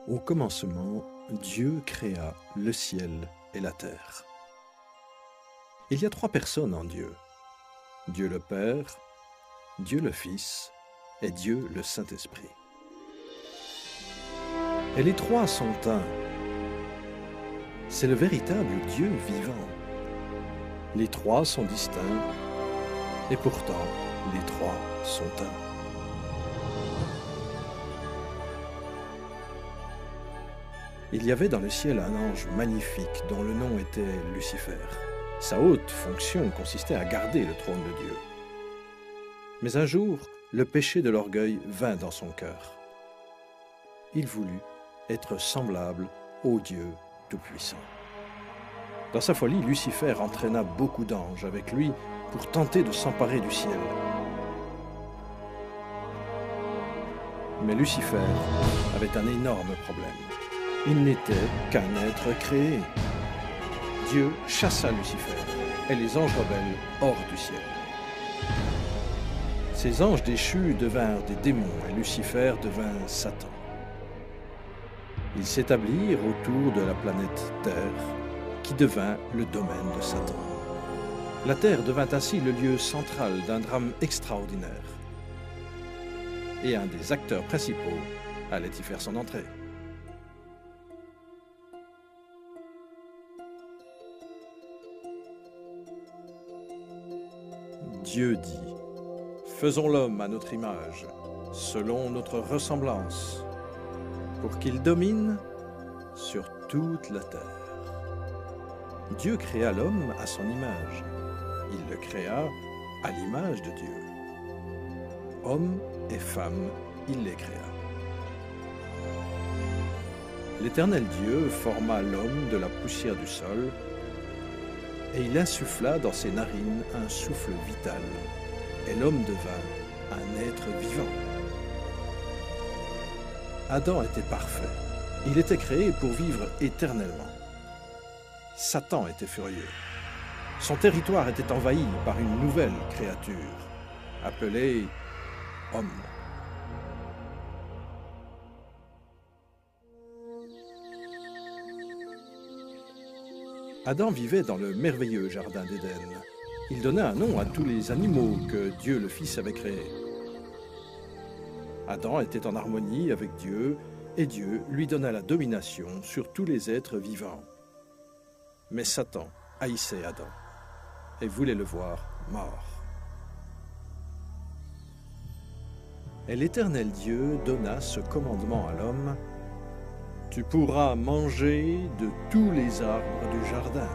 Au commencement, Dieu créa le ciel et la terre. Il y a trois personnes en Dieu. Dieu le Père, Dieu le Fils et Dieu le Saint-Esprit. Et les trois sont un. C'est le véritable Dieu vivant. Les trois sont distincts et pourtant les trois sont un. Il y avait dans le ciel un ange magnifique dont le nom était Lucifer. Sa haute fonction consistait à garder le trône de Dieu. Mais un jour, le péché de l'orgueil vint dans son cœur. Il voulut être semblable au Dieu Tout-Puissant. Dans sa folie, Lucifer entraîna beaucoup d'anges avec lui pour tenter de s'emparer du ciel. Mais Lucifer avait un énorme problème. Il n'était qu'un être créé. Dieu chassa Lucifer et les anges rebelles hors du ciel. Ces anges déchus devinrent des démons et Lucifer devint Satan. Ils s'établirent autour de la planète Terre, qui devint le domaine de Satan. La Terre devint ainsi le lieu central d'un drame extraordinaire. Et un des acteurs principaux allait y faire son entrée. Dieu dit, « Faisons l'homme à notre image, selon notre ressemblance, pour qu'il domine sur toute la terre. » Dieu créa l'homme à son image. Il le créa à l'image de Dieu. Hommes et femmes, il les créa. L'Éternel Dieu forma l'homme de la poussière du sol et il insuffla dans ses narines un souffle vital, et l'homme devint un être vivant. Adam était parfait. Il était créé pour vivre éternellement. Satan était furieux. Son territoire était envahi par une nouvelle créature, appelée homme. Adam vivait dans le merveilleux jardin d'Éden. Il donna un nom à tous les animaux que Dieu le Fils avait créés. Adam était en harmonie avec Dieu et Dieu lui donna la domination sur tous les êtres vivants. Mais Satan haïssait Adam et voulait le voir mort. Et l'Éternel Dieu donna ce commandement à l'homme: tu pourras manger de tous les arbres du jardin.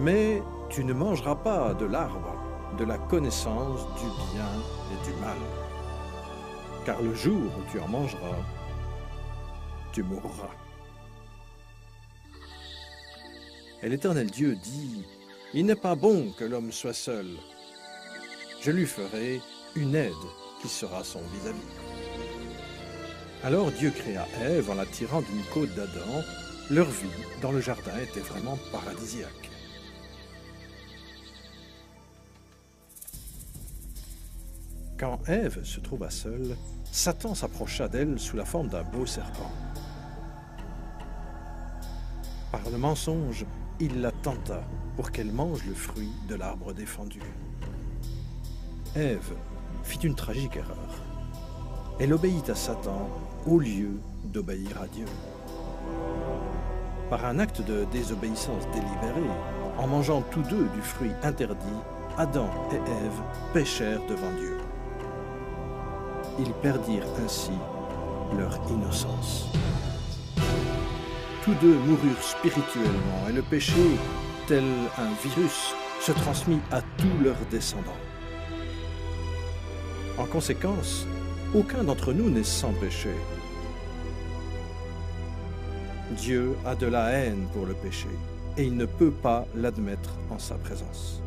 Mais tu ne mangeras pas de l'arbre de la connaissance du bien et du mal. Car le jour où tu en mangeras, tu mourras. Et l'Éternel Dieu dit, « Il n'est pas bon que l'homme soit seul. Je lui ferai une aide qui sera son vis-à-vis. » Alors Dieu créa Ève en la tirant d'une côte d'Adam. Leur vie dans le jardin était vraiment paradisiaque. Quand Ève se trouva seule, Satan s'approcha d'elle sous la forme d'un beau serpent. Par le mensonge, il la tenta pour qu'elle mange le fruit de l'arbre défendu. Ève fit une tragique erreur. Elle obéit à Satan au lieu d'obéir à Dieu. Par un acte de désobéissance délibérée, en mangeant tous deux du fruit interdit, Adam et Ève péchèrent devant Dieu. Ils perdirent ainsi leur innocence. Tous deux moururent spirituellement et le péché, tel un virus, se transmit à tous leurs descendants. En conséquence, aucun d'entre nous n'est sans péché. Dieu a de la haine pour le péché et il ne peut pas l'admettre en sa présence.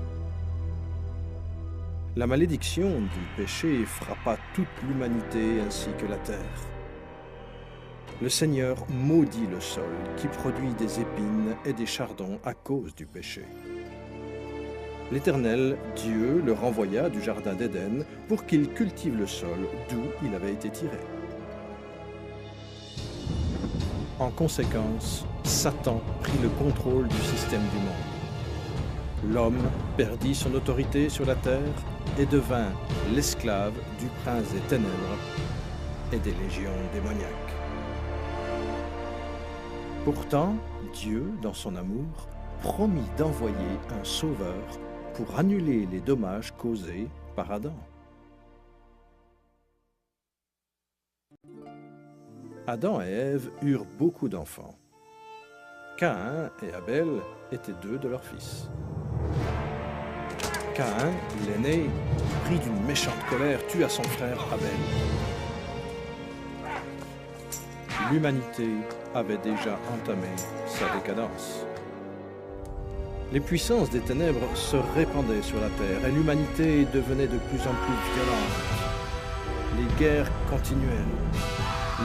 La malédiction du péché frappa toute l'humanité ainsi que la terre. Le Seigneur maudit le sol qui produit des épines et des chardons à cause du péché. L'Éternel, Dieu, le renvoya du jardin d'Éden pour qu'il cultive le sol d'où il avait été tiré. En conséquence, Satan prit le contrôle du système du monde. L'homme perdit son autorité sur la terre et devint l'esclave du prince des ténèbres et des légions démoniaques. Pourtant, Dieu, dans son amour, promit d'envoyer un sauveur pour annuler les dommages causés par Adam. Adam et Ève eurent beaucoup d'enfants. Caïn et Abel étaient deux de leurs fils. Caïn, l'aîné, pris d'une méchante colère, tua son frère Abel. L'humanité avait déjà entamé sa décadence. Les puissances des ténèbres se répandaient sur la terre et l'humanité devenait de plus en plus violente. Les guerres continuelles,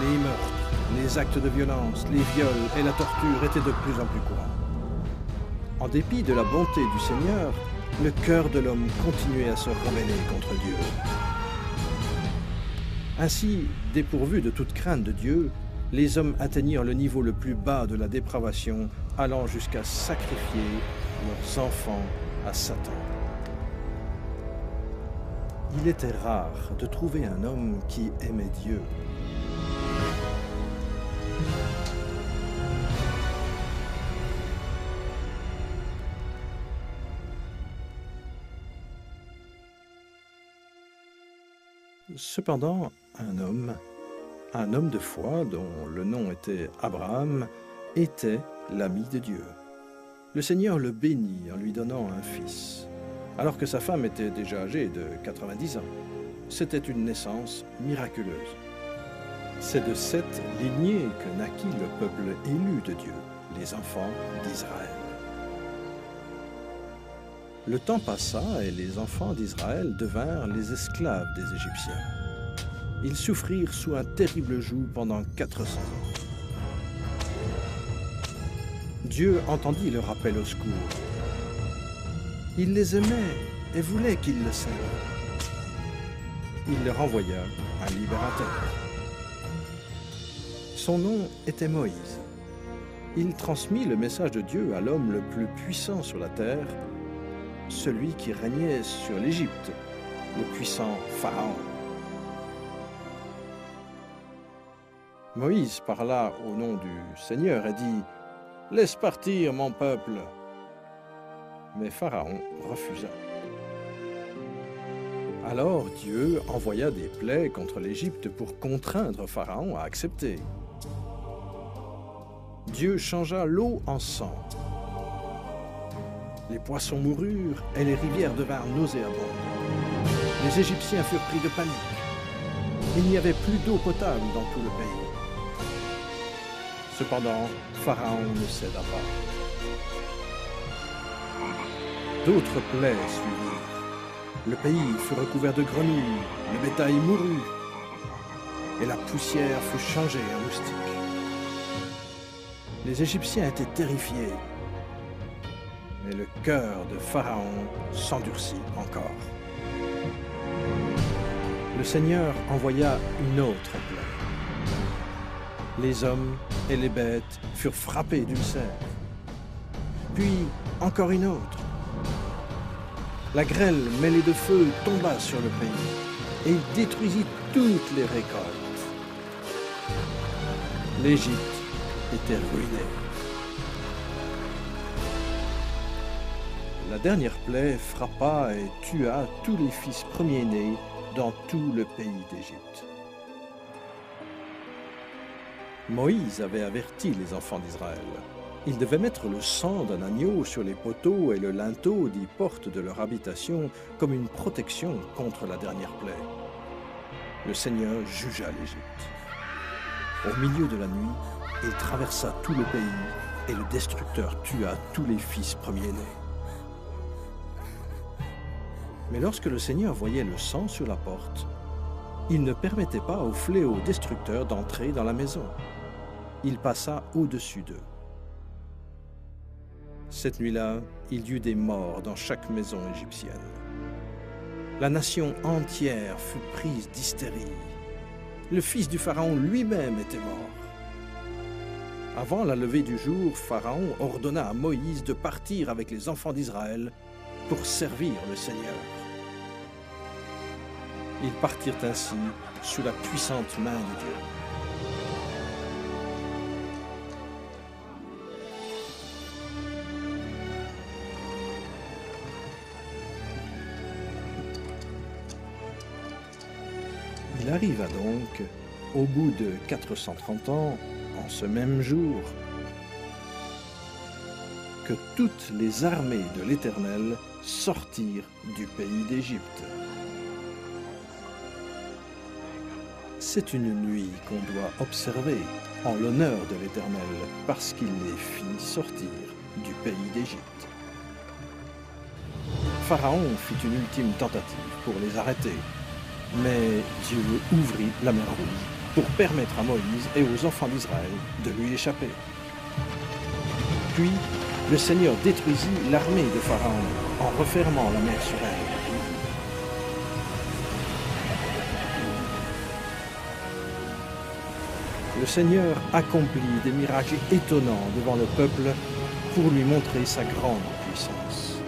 les meurtres, les actes de violence, les viols et la torture étaient de plus en plus courants. En dépit de la bonté du Seigneur, le cœur de l'homme continuait à se rebeller contre Dieu. Ainsi, dépourvus de toute crainte de Dieu, les hommes atteignirent le niveau le plus bas de la dépravation, allant jusqu'à sacrifier leurs enfants à Satan. Il était rare de trouver un homme qui aimait Dieu. Cependant, un homme de foi, dont le nom était Abraham, était l'ami de Dieu. Le Seigneur le bénit en lui donnant un fils, alors que sa femme était déjà âgée de 90 ans. C'était une naissance miraculeuse. C'est de cette lignée que naquit le peuple élu de Dieu, les enfants d'Israël. Le temps passa et les enfants d'Israël devinrent les esclaves des Égyptiens. Ils souffrirent sous un terrible joug pendant 400 ans. Dieu entendit leur appel au secours. Il les aimait et voulait qu'ils le servent. Il leur envoya un libérateur. Son nom était Moïse. Il transmit le message de Dieu à l'homme le plus puissant sur la terre, celui qui régnait sur l'Égypte, le puissant Pharaon. Moïse parla au nom du Seigneur et dit « Laisse partir mon peuple !» Mais Pharaon refusa. Alors Dieu envoya des plaies contre l'Égypte pour contraindre Pharaon à accepter. Dieu changea l'eau en sang. Les poissons moururent et les rivières devinrent nauséabondes. Les Égyptiens furent pris de panique. Il n'y avait plus d'eau potable dans tout le pays. Cependant, Pharaon ne céda pas. D'autres plaies suivirent. Le pays fut recouvert de grenouilles, le bétail mourut, et la poussière fut changée en moustiques. Les Égyptiens étaient terrifiés, mais le cœur de Pharaon s'endurcit encore. Le Seigneur envoya une autre plaie. Les hommes et les bêtes furent frappés d'ulcères. Puis encore une autre. La grêle mêlée de feu tomba sur le pays et il détruisit toutes les récoltes. L'Égypte était ruinée. La dernière plaie frappa et tua tous les fils premiers-nés dans tout le pays d'Égypte. Moïse avait averti les enfants d'Israël. Ils devaient mettre le sang d'un agneau sur les poteaux et le linteau des portes de leur habitation comme une protection contre la dernière plaie. Le Seigneur jugea l'Égypte. Au milieu de la nuit, il traversa tout le pays et le destructeur tua tous les fils premiers-nés. Mais lorsque le Seigneur voyait le sang sur la porte, il ne permettait pas au fléau destructeur d'entrer dans la maison. Il passa au-dessus d'eux. Cette nuit-là, il y eut des morts dans chaque maison égyptienne. La nation entière fut prise d'hystérie. Le fils du Pharaon lui-même était mort. Avant la levée du jour, Pharaon ordonna à Moïse de partir avec les enfants d'Israël pour servir le Seigneur. Ils partirent ainsi sous la puissante main de Dieu. Il arriva donc, au bout de 430 ans, en ce même jour, que toutes les armées de l'Éternel sortirent du pays d'Égypte. C'est une nuit qu'on doit observer en l'honneur de l'Éternel, parce qu'il les fit sortir du pays d'Égypte. Pharaon fit une ultime tentative pour les arrêter, mais Dieu ouvrit la mer Rouge pour permettre à Moïse et aux enfants d'Israël de lui échapper. Puis, le Seigneur détruisit l'armée de Pharaon en refermant la mer sur elle. Le Seigneur accomplit des miracles étonnants devant le peuple pour lui montrer sa grande puissance.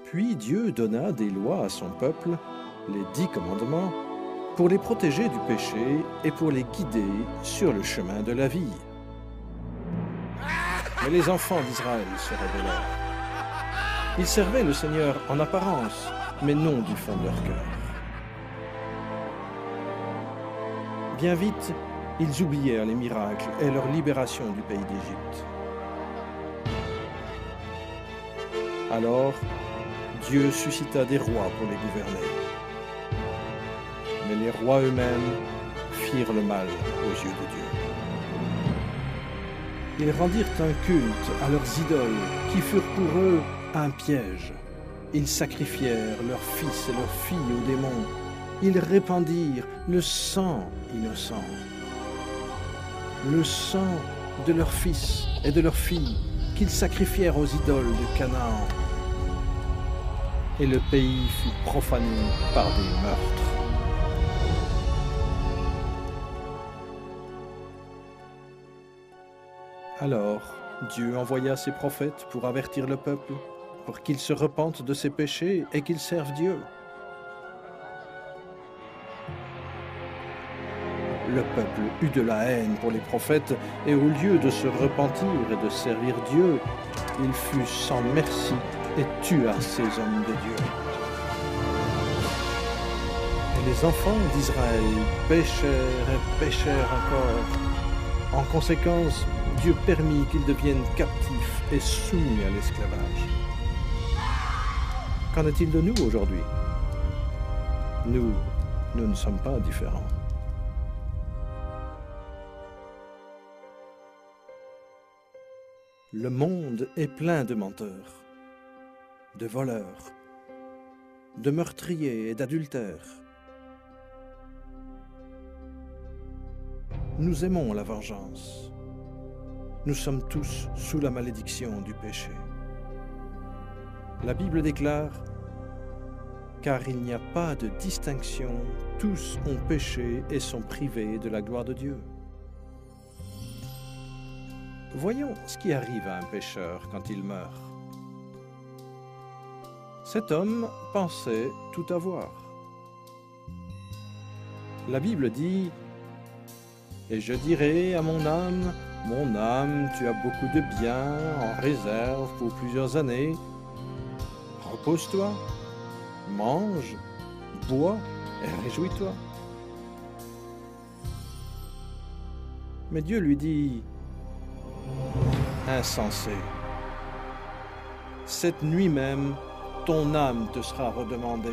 Puis Dieu donna des lois à son peuple, les 10 commandements, pour les protéger du péché et pour les guider sur le chemin de la vie. Mais les enfants d'Israël se rebellèrent. Ils servaient le Seigneur en apparence, mais non du fond de leur cœur. Bien vite, ils oublièrent les miracles et leur libération du pays d'Égypte. Alors, Dieu suscita des rois pour les gouverner. Mais les rois eux-mêmes firent le mal aux yeux de Dieu. Ils rendirent un culte à leurs idoles qui furent pour eux un piège. Ils sacrifièrent leurs fils et leurs filles aux démons. Ils répandirent le sang innocent, le sang de leurs fils et de leurs filles qu'ils sacrifièrent aux idoles de Canaan. Et le pays fut profané par des meurtres. Alors, Dieu envoya ses prophètes pour avertir le peuple, pour qu'il se repente de ses péchés et qu'il serve Dieu. Le peuple eut de la haine pour les prophètes, et au lieu de se repentir et de servir Dieu, il fut sans merci et tua ces hommes de Dieu. Et les enfants d'Israël péchèrent et péchèrent encore. En conséquence, Dieu permit qu'ils deviennent captifs et soumis à l'esclavage. Qu'en est-il de nous aujourd'hui? Nous ne sommes pas différents. Le monde est plein de menteurs, de voleurs, de meurtriers et d'adultères. Nous aimons la vengeance. Nous sommes tous sous la malédiction du péché. La Bible déclare « Car il n'y a pas de distinction, tous ont péché et sont privés de la gloire de Dieu. » Voyons ce qui arrive à un pécheur quand il meurt. Cet homme pensait tout avoir. La Bible dit « Et je dirai à mon âme, tu as beaucoup de biens en réserve pour plusieurs années. Repose-toi, mange, bois et réjouis-toi. » Mais Dieu lui dit « Insensé, cette nuit même, ton âme te sera redemandée. »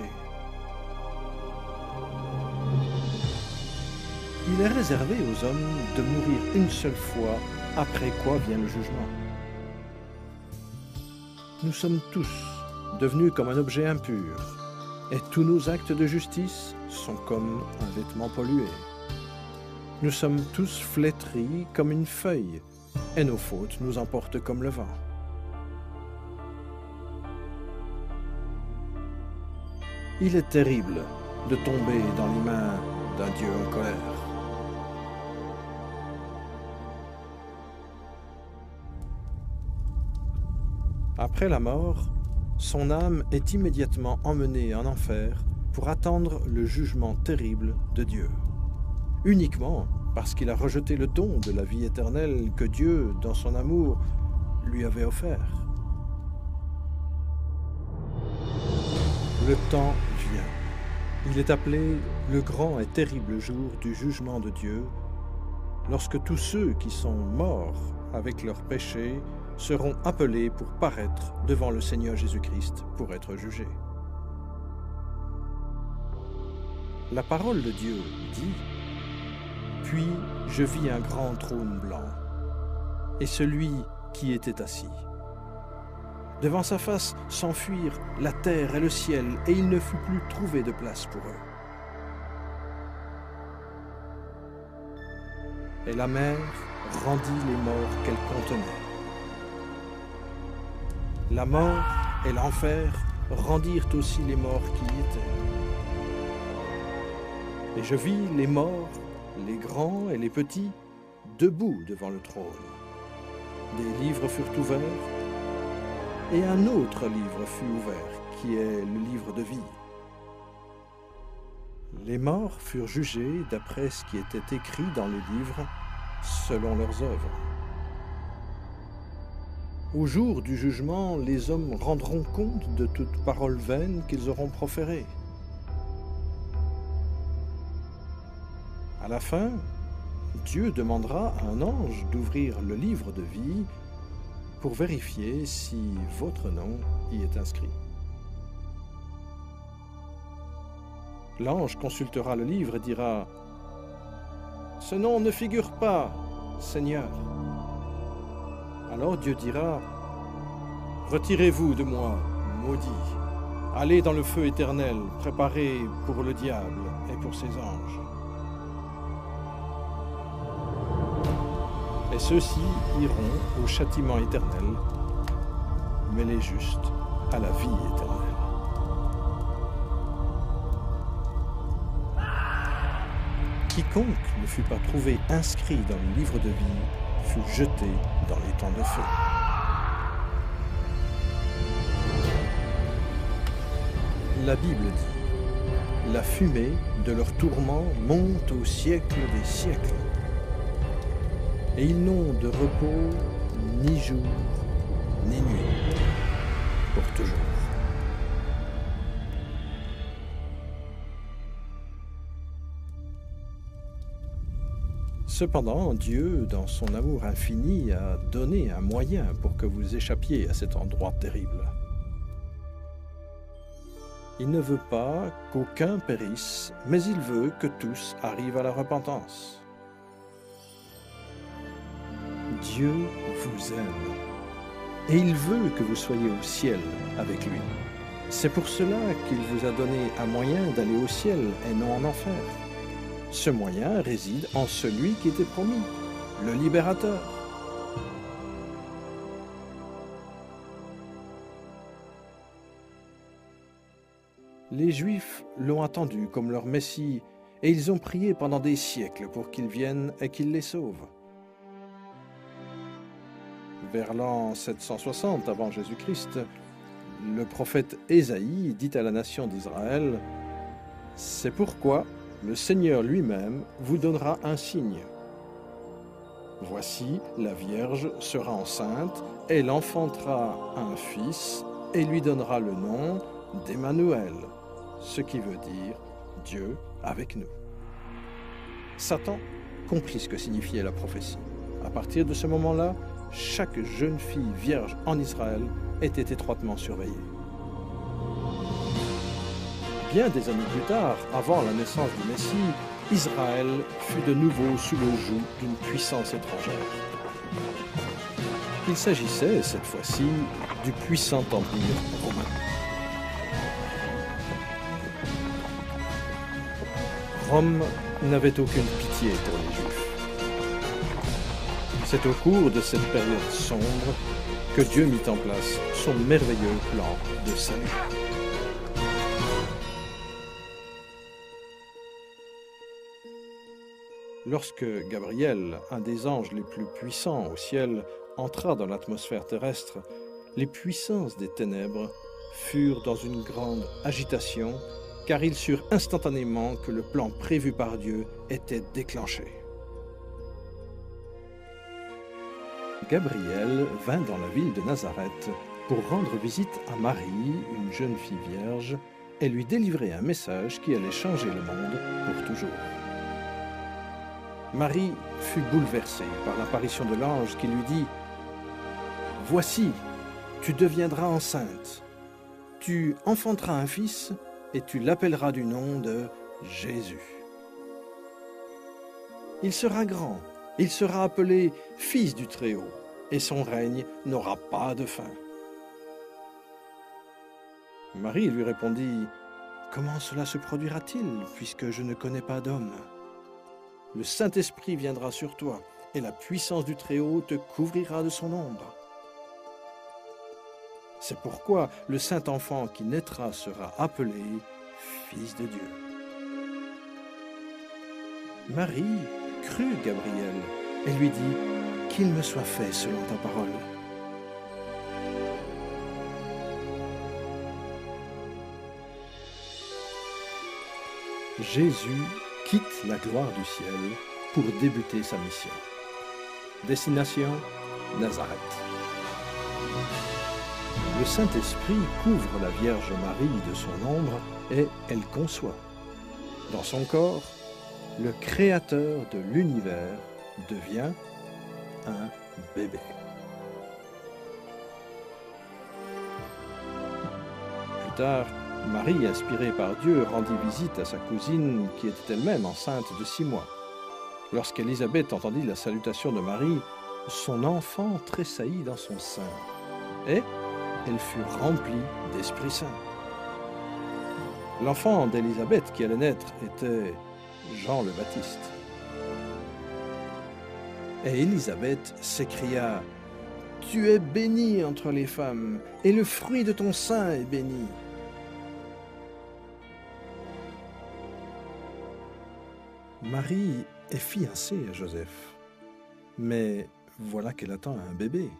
Il est réservé aux hommes de mourir une seule fois, après quoi vient le jugement. Nous sommes tous devenus comme un objet impur, et tous nos actes de justice sont comme un vêtement pollué. Nous sommes tous flétris comme une feuille, et nos fautes nous emportent comme le vent. Il est terrible de tomber dans les mains d'un Dieu en colère. Après la mort, son âme est immédiatement emmenée en enfer pour attendre le jugement terrible de Dieu, uniquement parce qu'il a rejeté le don de la vie éternelle que Dieu, dans son amour, lui avait offert. Le temps vient. Il est appelé le grand et terrible jour du jugement de Dieu, lorsque tous ceux qui sont morts avec leurs péchés seront appelés pour paraître devant le Seigneur Jésus-Christ pour être jugés. La parole de Dieu dit « Puis je vis un grand trône blanc, et celui qui était assis. Devant sa face s'enfuirent la terre et le ciel, et il ne fut plus trouvé de place pour eux. Et la mer rendit les morts qu'elle contenait. La mort et l'enfer rendirent aussi les morts qui y étaient. Et je vis les morts, les grands et les petits, debout devant le trône. Des livres furent ouverts, et un autre livre fut ouvert, qui est le livre de vie. Les morts furent jugés d'après ce qui était écrit dans les livres, selon leurs œuvres. Au jour du jugement, les hommes rendront compte de toute parole vaine qu'ils auront proférée. À la fin, Dieu demandera à un ange d'ouvrir le livre de vie pour vérifier si votre nom y est inscrit. L'ange consultera le livre et dira « Ce nom ne figure pas, Seigneur. » Alors Dieu dira « Retirez-vous de moi, maudit. Allez dans le feu éternel, préparé pour le diable et pour ses anges. » Et ceux-ci iront au châtiment éternel, mais les justes à la vie éternelle. Quiconque ne fut pas trouvé inscrit dans le livre de vie fut jeté dans les temps de feu. La Bible dit « La fumée de leur tourment monte au siècle des siècles. Et ils n'ont de repos ni jour ni nuit, pour toujours. » Cependant, Dieu, dans son amour infini, a donné un moyen pour que vous échappiez à cet endroit terrible. Il ne veut pas qu'aucun périsse, mais il veut que tous arrivent à la repentance. Dieu vous aime, et il veut que vous soyez au ciel avec lui. C'est pour cela qu'il vous a donné un moyen d'aller au ciel et non en enfer. Ce moyen réside en celui qui était promis, le libérateur. Les Juifs l'ont attendu comme leur Messie, et ils ont prié pendant des siècles pour qu'il vienne et qu'il les sauve. Vers l'an 760 avant Jésus-Christ, le prophète Ésaïe dit à la nation d'Israël « C'est pourquoi le Seigneur lui-même vous donnera un signe. Voici, la Vierge sera enceinte, elle enfantera un fils et lui donnera le nom d'Emmanuel, ce qui veut dire Dieu avec nous. » Satan comprit ce que signifiait la prophétie. À partir de ce moment-là, chaque jeune fille vierge en Israël était étroitement surveillée. Bien des années plus tard, avant la naissance du Messie, Israël fut de nouveau sous le joug d'une puissance étrangère. Il s'agissait, cette fois-ci, du puissant empire romain. Rome n'avait aucune pitié pour les Juifs. C'est au cours de cette période sombre que Dieu mit en place son merveilleux plan de salut. Lorsque Gabriel, un des anges les plus puissants au ciel, entra dans l'atmosphère terrestre, les puissances des ténèbres furent dans une grande agitation, car ils surent instantanément que le plan prévu par Dieu était déclenché. Gabriel vint dans la ville de Nazareth pour rendre visite à Marie, une jeune fille vierge, et lui délivrer un message qui allait changer le monde pour toujours. Marie fut bouleversée par l'apparition de l'ange qui lui dit « Voici, tu deviendras enceinte, tu enfanteras un fils et tu l'appelleras du nom de Jésus. Il sera grand, il sera appelé Fils du Très-Haut, et son règne n'aura pas de fin. » Marie lui répondit « Comment cela se produira-t-il, puisque je ne connais pas d'homme ? Le Saint-Esprit viendra sur toi, et la puissance du Très-Haut te couvrira de son ombre. C'est pourquoi le Saint-Enfant qui naîtra sera appelé Fils de Dieu. » Marie crut Gabriel et lui dit « Qu'il me soit fait selon ta parole. » Jésus quitte la gloire du ciel pour débuter sa mission. Destination, Nazareth. Le Saint-Esprit couvre la Vierge Marie de son ombre et elle conçoit. Dans son corps, le Créateur de l'univers devient un bébé. Plus tard, Marie, inspirée par Dieu, rendit visite à sa cousine qui était elle-même enceinte de 6 mois. Lorsqu'Élisabeth entendit la salutation de Marie, son enfant tressaillit dans son sein et elle fut remplie d'Esprit Saint. L'enfant d'Élisabeth qui allait naître était Jean le Baptiste. Et Élisabeth s'écria « Tu es bénie entre les femmes, et le fruit de ton sein est béni. » Marie est fiancée à Joseph, mais voilà qu'elle attend un bébé.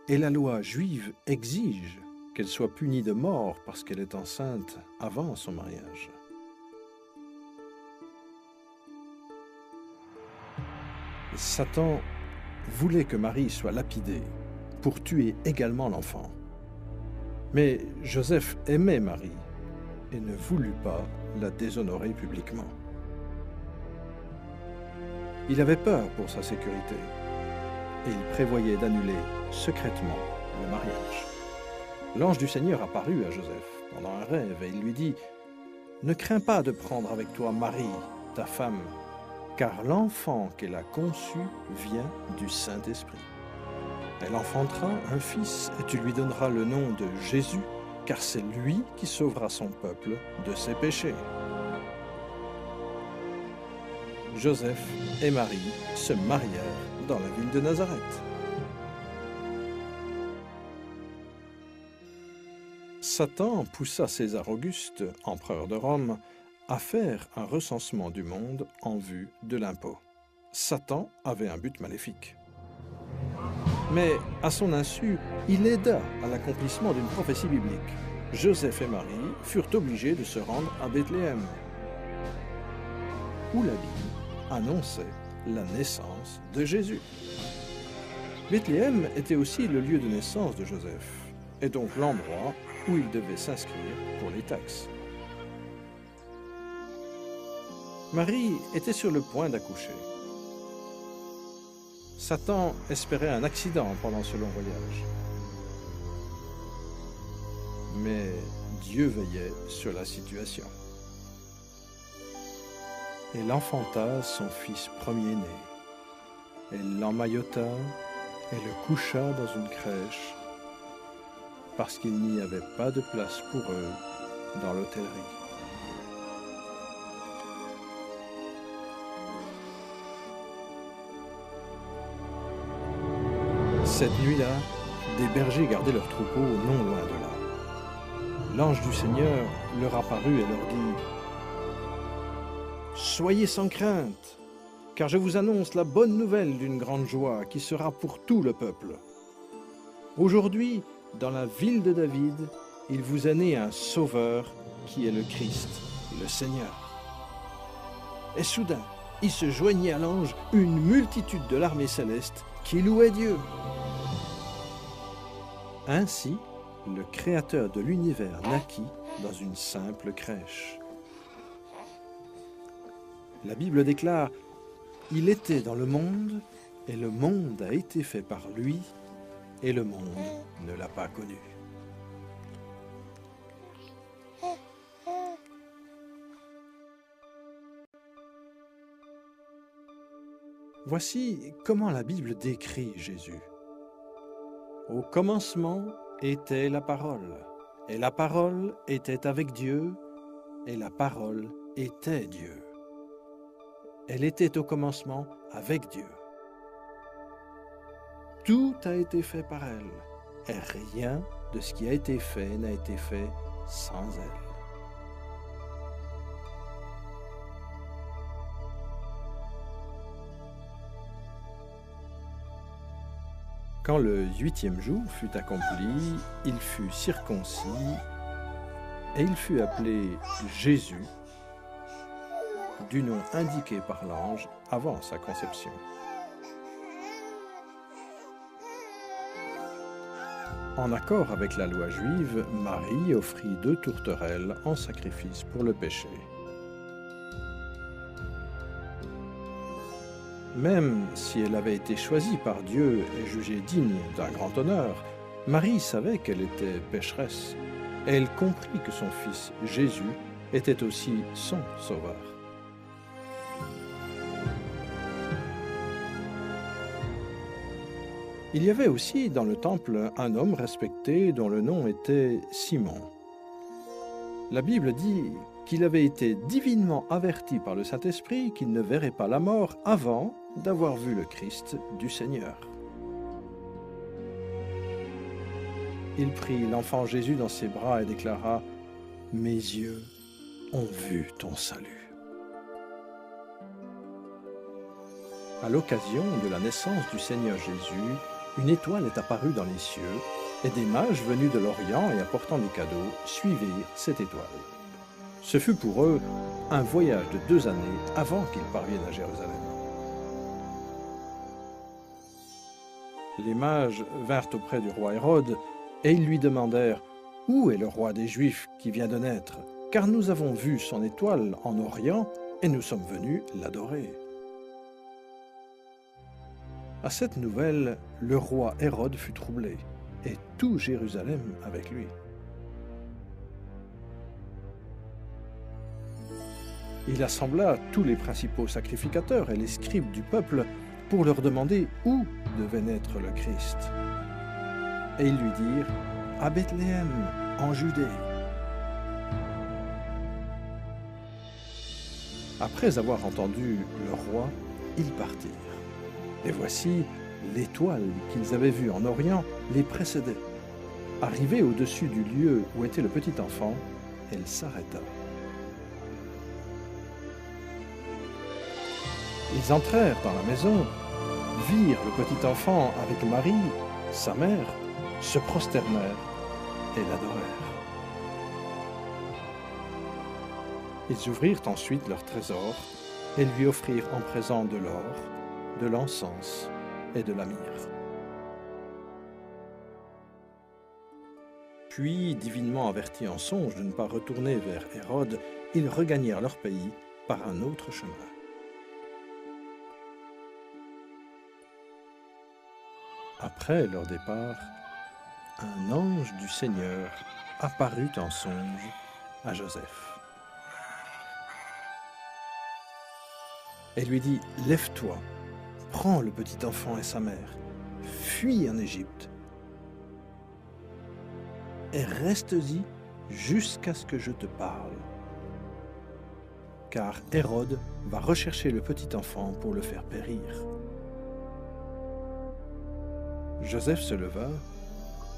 Et la loi juive exige qu'elle soit punie de mort parce qu'elle est enceinte avant son mariage. Satan voulait que Marie soit lapidée pour tuer également l'enfant. Mais Joseph aimait Marie et ne voulut pas la déshonorer publiquement. Il avait peur pour sa sécurité et il prévoyait d'annuler secrètement le mariage. L'ange du Seigneur apparut à Joseph pendant un rêve et il lui dit « Ne crains pas de prendre avec toi Marie, ta femme, car l'enfant qu'elle a conçu vient du Saint-Esprit. Elle enfantera un fils et tu lui donneras le nom de Jésus, car c'est lui qui sauvera son peuple de ses péchés. » Joseph et Marie se marièrent dans la ville de Nazareth. Satan poussa César Auguste, empereur de Rome, à faire un recensement du monde en vue de l'impôt. Satan avait un but maléfique. Mais à son insu, il aida à l'accomplissement d'une prophétie biblique. Joseph et Marie furent obligés de se rendre à Bethléem, où la Bible annonçait la naissance de Jésus. Bethléem était aussi le lieu de naissance de Joseph, et donc l'endroit où il devait s'inscrire pour les taxes. Marie était sur le point d'accoucher. Satan espérait un accident pendant ce long voyage. Mais Dieu veillait sur la situation. Elle enfanta son fils premier-né. Elle l'emmaillota et le coucha dans une crèche parce qu'il n'y avait pas de place pour eux dans l'hôtellerie. Cette nuit-là, des bergers gardaient leurs troupeaux non loin de là. L'ange du Seigneur leur apparut et leur dit « Soyez sans crainte, car je vous annonce la bonne nouvelle d'une grande joie qui sera pour tout le peuple. Aujourd'hui, dans la ville de David, il vous est né un Sauveur qui est le Christ, le Seigneur. » Et soudain, il se joignit à l'ange une multitude de l'armée céleste qui louait Dieu. Ainsi, le Créateur de l'univers naquit dans une simple crèche. La Bible déclare « Il était dans le monde, et le monde a été fait par lui, et le monde ne l'a pas connu. » Voici comment la Bible décrit Jésus. Au commencement était la parole, et la parole était avec Dieu, et la parole était Dieu. Elle était au commencement avec Dieu. Tout a été fait par elle, et rien de ce qui a été fait n'a été fait sans elle. Quand le 8e jour fut accompli, il fut circoncis et il fut appelé Jésus, du nom indiqué par l'ange avant sa conception. En accord avec la loi juive, Marie offrit 2 tourterelles en sacrifice pour le péché. Même si elle avait été choisie par Dieu et jugée digne d'un grand honneur, Marie savait qu'elle était pécheresse, et elle comprit que son fils Jésus était aussi son sauveur. Il y avait aussi dans le temple un homme respecté dont le nom était Simon. La Bible dit qu'il avait été divinement averti par le Saint-Esprit qu'il ne verrait pas la mort avant d'avoir vu le Christ du Seigneur. Il prit l'enfant Jésus dans ses bras et déclara « Mes yeux ont vu ton salut. » À l'occasion de la naissance du Seigneur Jésus, une étoile est apparue dans les cieux, et des mages venus de l'Orient et apportant des cadeaux suivirent cette étoile. Ce fut pour eux un voyage de 2 années avant qu'ils parviennent à Jérusalem. Les mages vinrent auprès du roi Hérode et ils lui demandèrent « Où est le roi des Juifs qui vient de naître? Car nous avons vu son étoile en Orient et nous sommes venus l'adorer. » À cette nouvelle, le roi Hérode fut troublé, et tout Jérusalem avec lui. Il assembla tous les principaux sacrificateurs et les scribes du peuple pour leur demander où devait naître le Christ. Et ils lui dirent « À Bethléem, en Judée. » Après avoir entendu le roi, ils partirent. Et voici, l'étoile qu'ils avaient vue en Orient les précédait. Arrivée au-dessus du lieu où était le petit enfant, elle s'arrêta. Ils entrèrent dans la maison, virent le petit enfant avec Marie, sa mère, se prosternèrent et l'adorèrent. Ils ouvrirent ensuite leur trésor et lui offrirent en présent de l'or, de l'encens et de la myrrhe. Puis, divinement avertis en songe de ne pas retourner vers Hérode, ils regagnèrent leur pays par un autre chemin. Après leur départ, un ange du Seigneur apparut en songe à Joseph. Et lui dit « Lève-toi, prends le petit enfant et sa mère, fuis en Égypte, et reste-y jusqu'à ce que je te parle. Car Hérode va rechercher le petit enfant pour le faire périr. » Joseph se leva,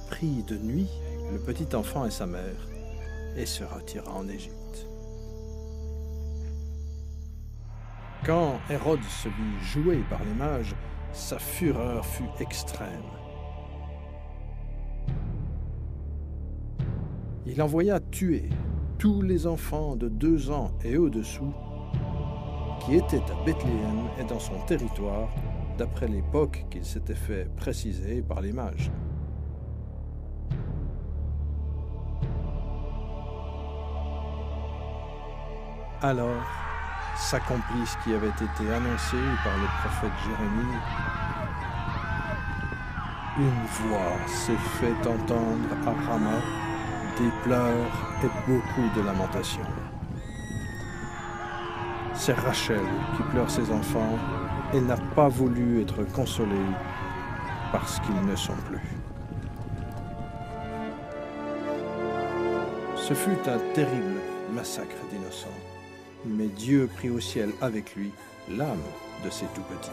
prit de nuit le petit enfant et sa mère, et se retira en Égypte. Quand Hérode se vit joué par les mages, sa fureur fut extrême. Il envoya tuer tous les enfants de 2 ans et au-dessous qui étaient à Bethléem et dans son territoire, d'après l'époque qu'il s'était fait préciser par les mages. Alors s'accomplit ce qui avait été annoncé par le prophète Jérémie. Une voix s'est fait entendre à Rama, des pleurs et beaucoup de lamentations. C'est Rachel qui pleure ses enfants et n'a pas voulu être consolée parce qu'ils ne sont plus. Ce fut un terrible massacre d'innocents, mais Dieu prit au ciel avec lui l'âme de ces tout-petits.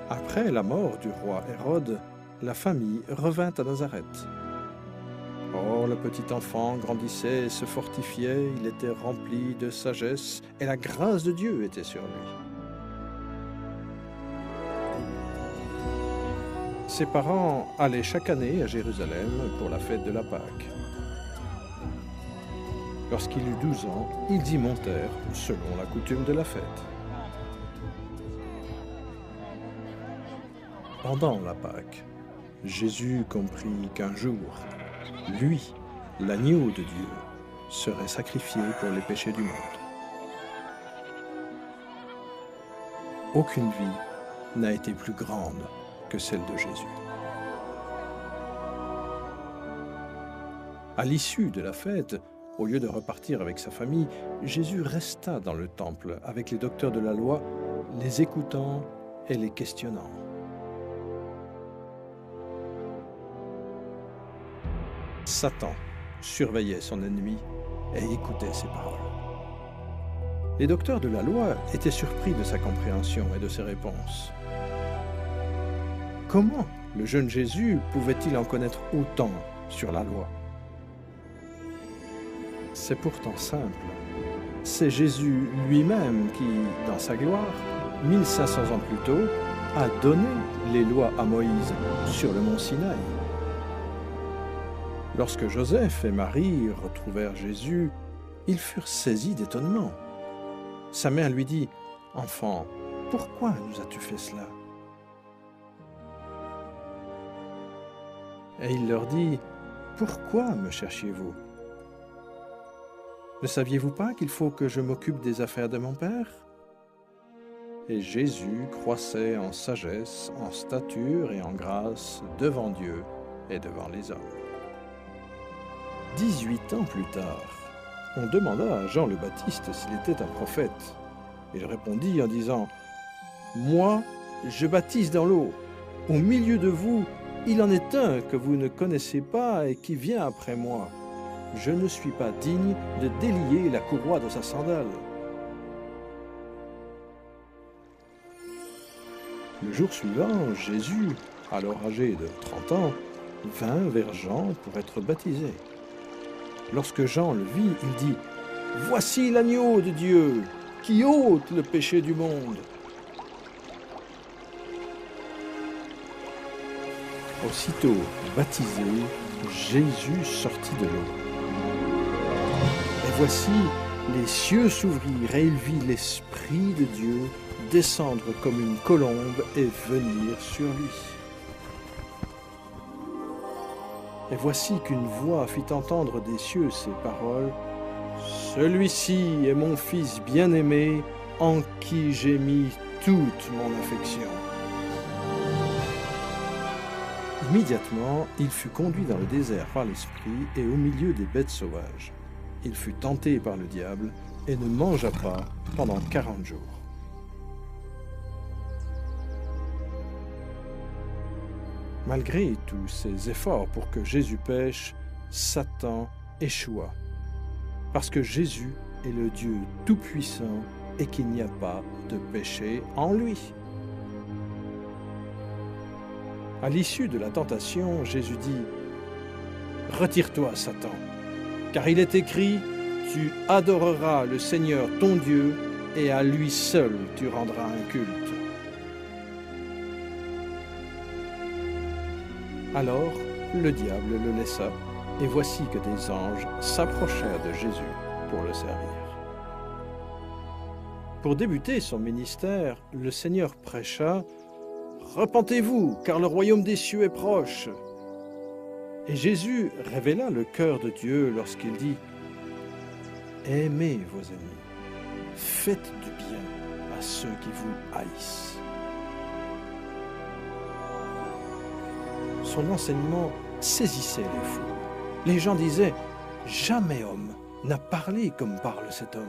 Après la mort du roi Hérode, la famille revint à Nazareth. Or, le petit enfant grandissait et se fortifiait, il était rempli de sagesse, et la grâce de Dieu était sur lui. Ses parents allaient chaque année à Jérusalem pour la fête de la Pâque. Lorsqu'il eut 12 ans, ils y montèrent selon la coutume de la fête. Pendant la Pâque, Jésus comprit qu'un jour, lui, l'agneau de Dieu, serait sacrifié pour les péchés du monde. Aucune vie n'a été plus grande que celle de Jésus. À l'issue de la fête, au lieu de repartir avec sa famille, Jésus resta dans le temple avec les docteurs de la loi, les écoutant et les questionnant. Satan surveillait son ennemi et écoutait ses paroles. Les docteurs de la loi étaient surpris de sa compréhension et de ses réponses. Comment le jeune Jésus pouvait-il en connaître autant sur la loi? C'est pourtant simple. C'est Jésus lui-même qui, dans sa gloire, 1500 ans plus tôt, a donné les lois à Moïse sur le mont Sinaï. Lorsque Joseph et Marie retrouvèrent Jésus, ils furent saisis d'étonnement. Sa mère lui dit, « Enfant, pourquoi nous as-tu fait cela ?» Et il leur dit, « Pourquoi me cherchiez-vous? Ne saviez-vous pas qu'il faut que je m'occupe des affaires de mon Père ?» Et Jésus croissait en sagesse, en stature et en grâce devant Dieu et devant les hommes. 18 ans plus tard, on demanda à Jean le Baptiste s'il était un prophète. Il répondit en disant, « Moi, je baptise dans l'eau. Au milieu de vous, il en est un que vous ne connaissez pas et qui vient après moi. Je ne suis pas digne de délier la courroie de sa sandale. » Le jour suivant, Jésus, alors âgé de 30 ans, vint vers Jean pour être baptisé. Lorsque Jean le vit, il dit, « Voici l'agneau de Dieu qui ôte le péché du monde. » Aussitôt baptisé, Jésus sortit de l'eau. Et voici, les cieux s'ouvrirent et il vit l'Esprit de Dieu descendre comme une colombe et venir sur lui. Et voici qu'une voix fit entendre des cieux ces paroles, « Celui-ci est mon Fils bien-aimé, en qui j'ai mis toute mon affection. » Immédiatement, il fut conduit dans le désert par l'Esprit et au milieu des bêtes sauvages. Il fut tenté par le diable et ne mangea pas pendant 40 jours. Malgré tous ces efforts pour que Jésus pêche, Satan échoua. Parce que Jésus est le Dieu Tout-Puissant et qu'il n'y a pas de péché en lui. À l'issue de la tentation, Jésus dit, « Retire-toi, Satan, car il est écrit, tu adoreras le Seigneur ton Dieu, et à lui seul tu rendras un culte. Alors le diable le laissa, et voici que des anges s'approchèrent de Jésus pour le servir. Pour débuter son ministère, le Seigneur prêcha « Repentez-vous, car le royaume des cieux est proche ». Et Jésus révéla le cœur de Dieu lorsqu'il dit « Aimez vos ennemis, faites du bien à ceux qui vous haïssent ». Son enseignement saisissait les foules. Les gens disaient « Jamais homme n'a parlé comme parle cet homme ».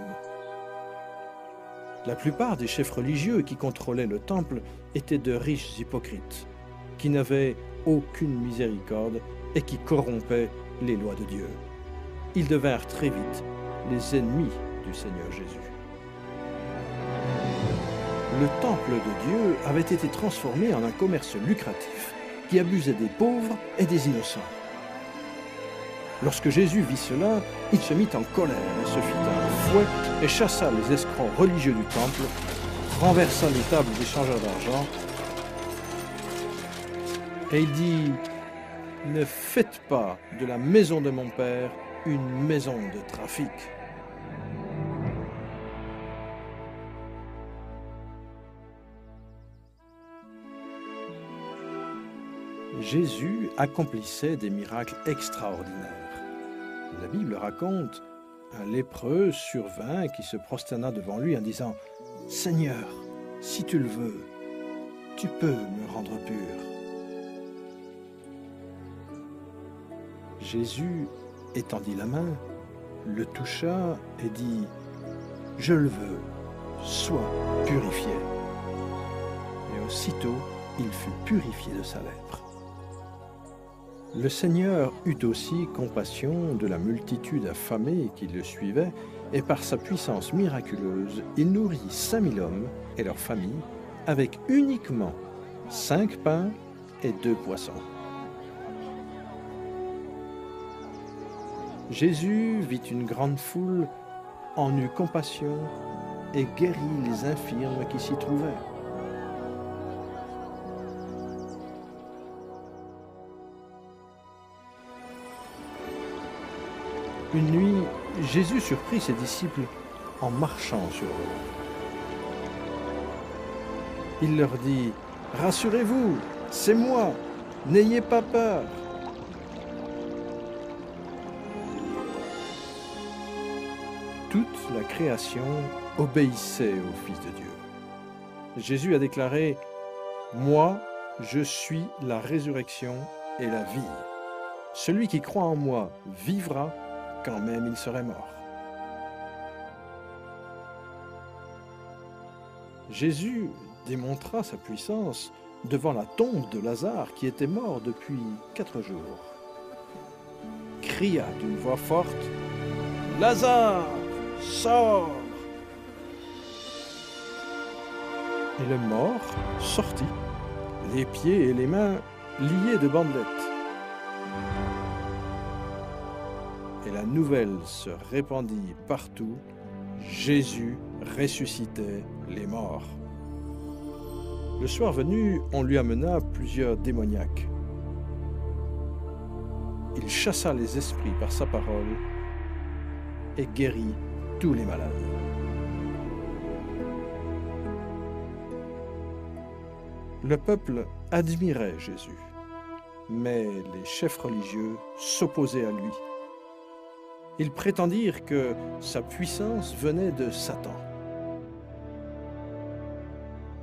La plupart des chefs religieux qui contrôlaient le temple étaient de riches hypocrites, qui n'avaient aucune miséricorde et qui corrompaient les lois de Dieu. Ils devinrent très vite les ennemis du Seigneur Jésus. Le temple de Dieu avait été transformé en un commerce lucratif qui abusait des pauvres et des innocents. Lorsque Jésus vit cela, il se mit en colère et se fit un fouet et chassa les escrocs religieux du temple, renversa les tables des changeurs d'argent et il dit « Ne faites pas de la maison de mon Père une maison de trafic. » Jésus accomplissait des miracles extraordinaires. La Bible raconte un lépreux survint qui se prosterna devant lui en disant « Seigneur, si tu le veux, tu peux me rendre pur. » Jésus étendit la main, le toucha et dit « Je le veux, sois purifié. » Et aussitôt, il fut purifié de sa lèpre. Le Seigneur eut aussi compassion de la multitude affamée qui le suivait, et par sa puissance miraculeuse, il nourrit 5000 hommes et leurs familles avec uniquement 5 pains et 2 poissons. Jésus vit une grande foule, en eut compassion et guérit les infirmes qui s'y trouvaient. Une nuit, Jésus surprit ses disciples en marchant sur l'eau. Il leur dit « Rassurez-vous, c'est moi, n'ayez pas peur. » Toute la création obéissait au Fils de Dieu. Jésus a déclaré « Moi, je suis la résurrection et la vie. Celui qui croit en moi vivra quand même il serait mort. » Jésus démontra sa puissance devant la tombe de Lazare qui était mort depuis 4 jours. Cria d'une voix forte « Lazare, sors !» Et le mort sortit, les pieds et les mains liés de bandelettes. Et la nouvelle se répandit partout, Jésus ressuscitait les morts. Le soir venu, on lui amena plusieurs démoniaques. Il chassa les esprits par sa parole et guérit tous les malades. Le peuple admirait Jésus, mais les chefs religieux s'opposaient à lui. Ils prétendirent que sa puissance venait de Satan.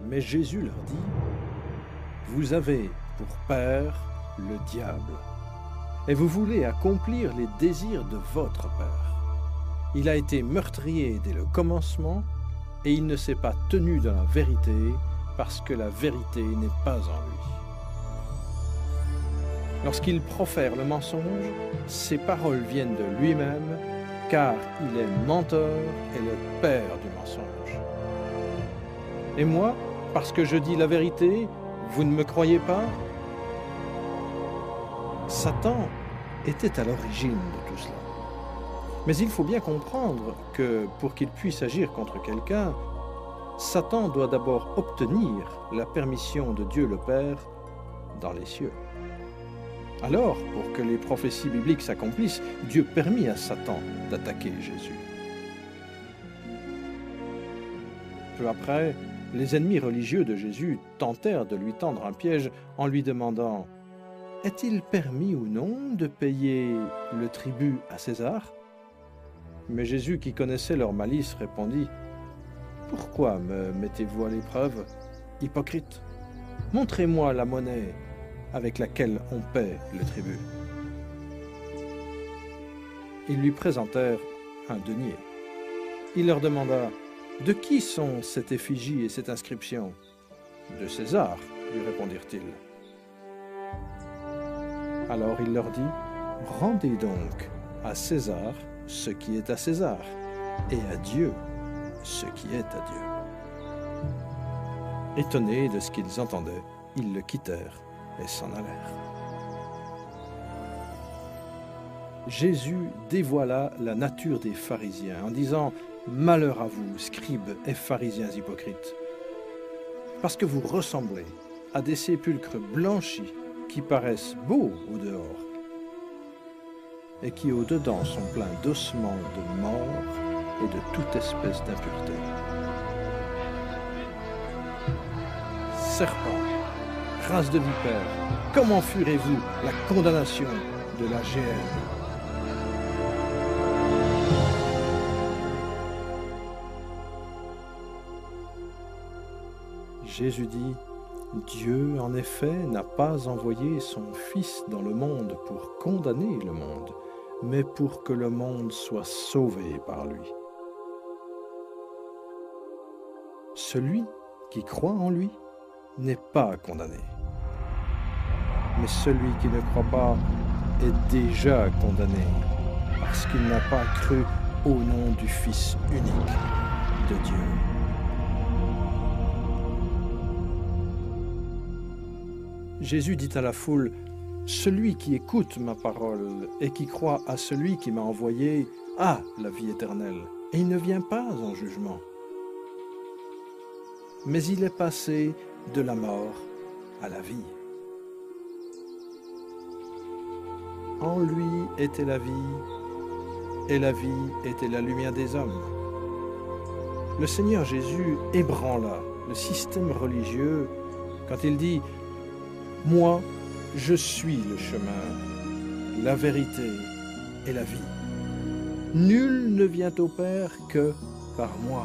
Mais Jésus leur dit « Vous avez pour père le diable, et vous voulez accomplir les désirs de votre père. Il a été meurtrier dès le commencement, et il ne s'est pas tenu dans la vérité, parce que la vérité n'est pas en lui. Lorsqu'il profère le mensonge, ses paroles viennent de lui-même, car il est menteur et le père du mensonge. Et moi, parce que je dis la vérité, vous ne me croyez pas? Satan était à l'origine de tout cela. Mais il faut bien comprendre que pour qu'il puisse agir contre quelqu'un, Satan doit d'abord obtenir la permission de Dieu le Père dans les cieux. Alors, pour que les prophéties bibliques s'accomplissent, Dieu permit à Satan d'attaquer Jésus. Peu après, les ennemis religieux de Jésus tentèrent de lui tendre un piège en lui demandant « Est-il permis ou non de payer le tribut à César ?» Mais Jésus, qui connaissait leur malice, répondit « Pourquoi me mettez-vous à l'épreuve, hypocrite? Montrez-moi la monnaie avec laquelle on paie le tribut. » Ils lui présentèrent un denier. Il leur demanda « De qui sont cette effigie et cette inscription ?»« De César, lui répondirent-ils. » Alors il leur dit « Rendez donc à César ce qui est à César, et à Dieu ce qui est à Dieu. » Étonnés de ce qu'ils entendaient, ils le quittèrent et s'en allèrent. Jésus dévoila la nature des pharisiens en disant « Malheur à vous, scribes et pharisiens hypocrites, parce que vous ressemblez à des sépulcres blanchis qui paraissent beaux au dehors et qui au-dedans sont pleins d'ossements de mort et de toute espèce d'impureté. Serpents, race de vipères, comment fuirez-vous la condamnation de la géhenne? Jésus dit, Dieu, en effet, n'a pas envoyé son Fils dans le monde pour condamner le monde, mais pour que le monde soit sauvé par lui. Celui qui croit en lui n'est pas condamné, mais celui qui ne croit pas est déjà condamné, parce qu'il n'a pas cru au nom du Fils unique de Dieu. Jésus dit à la foule, « Celui qui écoute ma parole et qui croit à celui qui m'a envoyé a la vie éternelle, et il ne vient pas en jugement. Mais il est passé de la mort à la vie. En lui était la vie, et la vie était la lumière des hommes. » Le Seigneur Jésus ébranla le système religieux quand il dit « Moi, je suis le chemin, la vérité et la vie. Nul ne vient au Père que par moi. »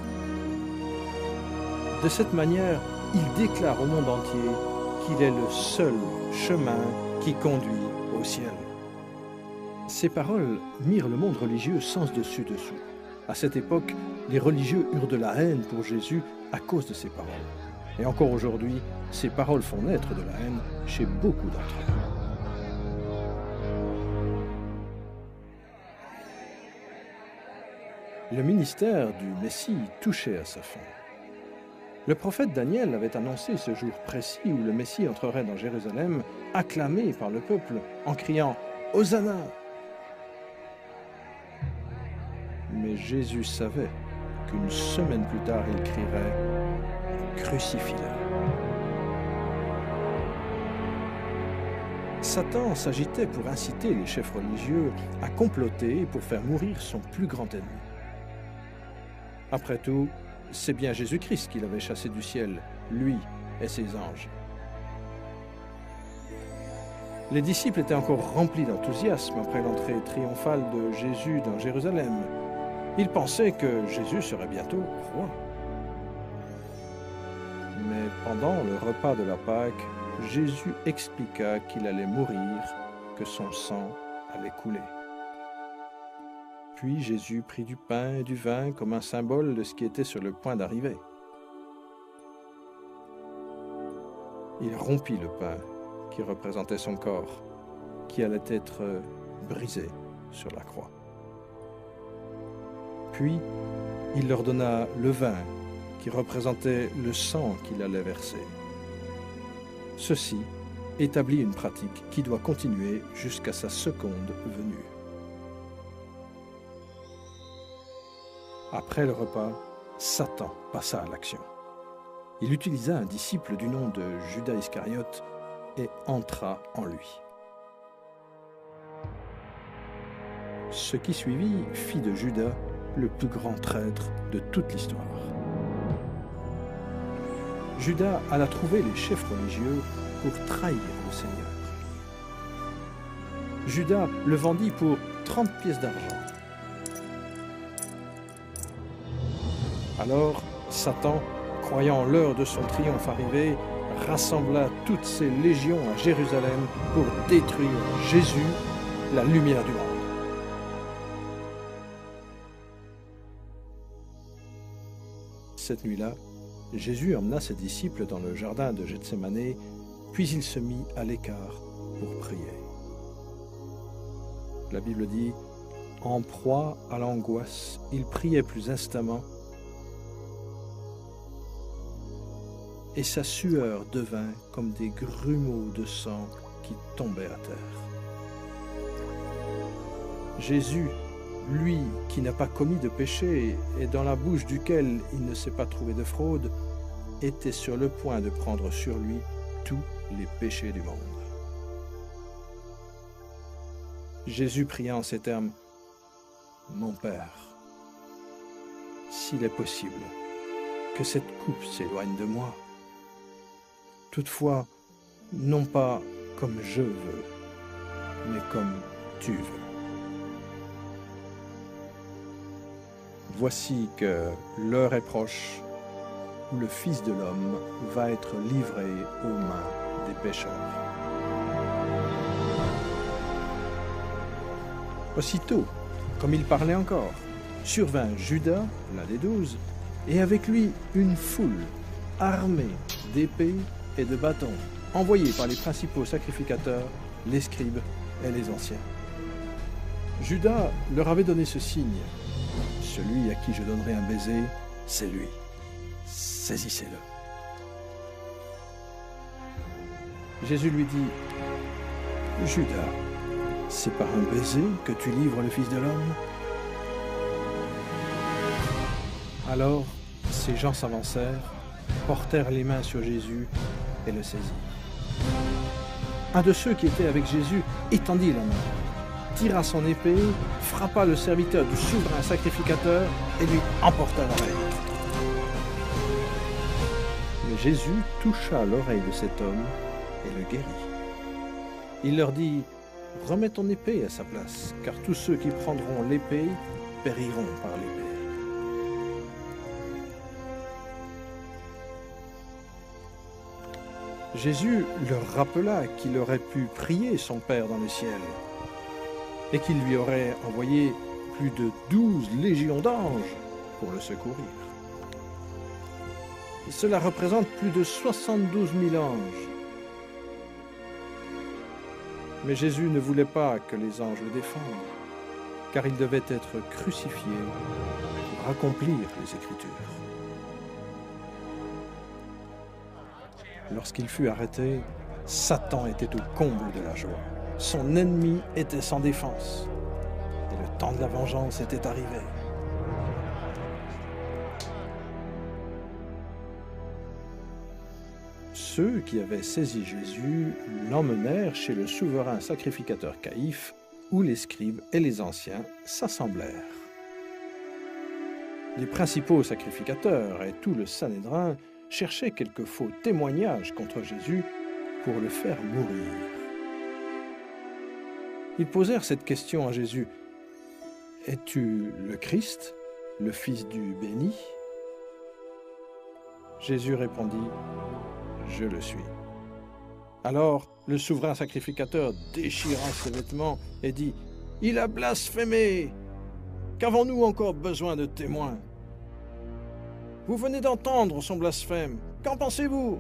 De cette manière, il déclare au monde entier qu'il est le seul chemin qui conduit au ciel. Ces paroles mirent le monde religieux sens dessus dessous. À cette époque, les religieux eurent de la haine pour Jésus à cause de ces paroles. Et encore aujourd'hui, ces paroles font naître de la haine chez beaucoup d'entre eux. Le ministère du Messie touchait à sa fin. Le prophète Daniel avait annoncé ce jour précis où le Messie entrerait dans Jérusalem, acclamé par le peuple en criant « Hosanna !» Mais Jésus savait qu'une semaine plus tard, il crierait « Crucifie-le !» Satan s'agitait pour inciter les chefs religieux à comploter pour faire mourir son plus grand ennemi. Après tout, c'est bien Jésus-Christ qui l'avait chassé du ciel, lui et ses anges. Les disciples étaient encore remplis d'enthousiasme après l'entrée triomphale de Jésus dans Jérusalem. Ils pensaient que Jésus serait bientôt roi. Mais pendant le repas de la Pâque, Jésus expliqua qu'il allait mourir, que son sang allait couler. Puis Jésus prit du pain et du vin comme un symbole de ce qui était sur le point d'arriver. Il rompit le pain qui représentait son corps, qui allait être brisé sur la croix. Puis il leur donna le vin qui représentait le sang qu'il allait verser. Ceci établit une pratique qui doit continuer jusqu'à sa seconde venue. Après le repas, Satan passa à l'action. Il utilisa un disciple du nom de Judas Iscariote et entra en lui. Ce qui suivit fit de Judas le plus grand traître de toute l'histoire. Judas alla trouver les chefs religieux pour trahir le Seigneur. Judas le vendit pour 30 pièces d'argent. Alors Satan, croyant l'heure de son triomphe arrivée, rassembla toutes ses légions à Jérusalem pour détruire Jésus, la lumière du monde. Cette nuit-là, Jésus emmena ses disciples dans le jardin de Gethsémanée, puis il se mit à l'écart pour prier. La Bible dit, en proie à l'angoisse, il priait plus instamment, et sa sueur devint comme des grumeaux de sang qui tombaient à terre. Jésus, lui qui n'a pas commis de péché et dans la bouche duquel il ne s'est pas trouvé de fraude, était sur le point de prendre sur lui tous les péchés du monde. Jésus pria en ces termes, « Mon Père, s'il est possible, que cette coupe s'éloigne de moi. Toutefois, non pas comme je veux, mais comme tu veux. » Voici que l'heure est proche où le Fils de l'homme va être livré aux mains des pécheurs. Aussitôt, comme il parlait encore, survint Judas, l'un des 12, et avec lui une foule armée d'épées et de bâtons, envoyés par les principaux sacrificateurs, les scribes et les anciens. Judas leur avait donné ce signe. Celui à qui je donnerai un baiser, c'est lui. Saisissez-le. Jésus lui dit, « Judas, c'est par un baiser que tu livres le Fils de l'homme ?» Alors, ces gens s'avancèrent, portèrent les mains sur Jésus et le saisirent. Un de ceux qui étaient avec Jésus étendit la main, tira son épée, frappa le serviteur du souverain sacrificateur et lui emporta l'oreille. Mais Jésus toucha l'oreille de cet homme et le guérit. Il leur dit, « Remets ton épée à sa place, car tous ceux qui prendront l'épée périront par l'épée. » Jésus leur rappela qu'il aurait pu prier son Père dans le ciel et qu'il lui aurait envoyé plus de 12 légions d'anges pour le secourir. Cela représente plus de 72 000 anges. Mais Jésus ne voulait pas que les anges le défendent, car il devait être crucifié pour accomplir les Écritures. Lorsqu'il fut arrêté, Satan était au comble de la joie. Son ennemi était sans défense, et le temps de la vengeance était arrivé. Ceux qui avaient saisi Jésus l'emmenèrent chez le souverain sacrificateur Caïphe, où les scribes et les anciens s'assemblèrent. Les principaux sacrificateurs et tout le Sanhédrin cherchaient quelques faux témoignages contre Jésus pour le faire mourir. Ils posèrent cette question à Jésus. « Es-tu le Christ, le Fils du béni ?» Jésus répondit, « Je le suis. » Alors le souverain sacrificateur déchira ses vêtements et dit, « Il a blasphémé! Qu'avons-nous encore besoin de témoins? Vous venez d'entendre son blasphème. Qu'en pensez-vous »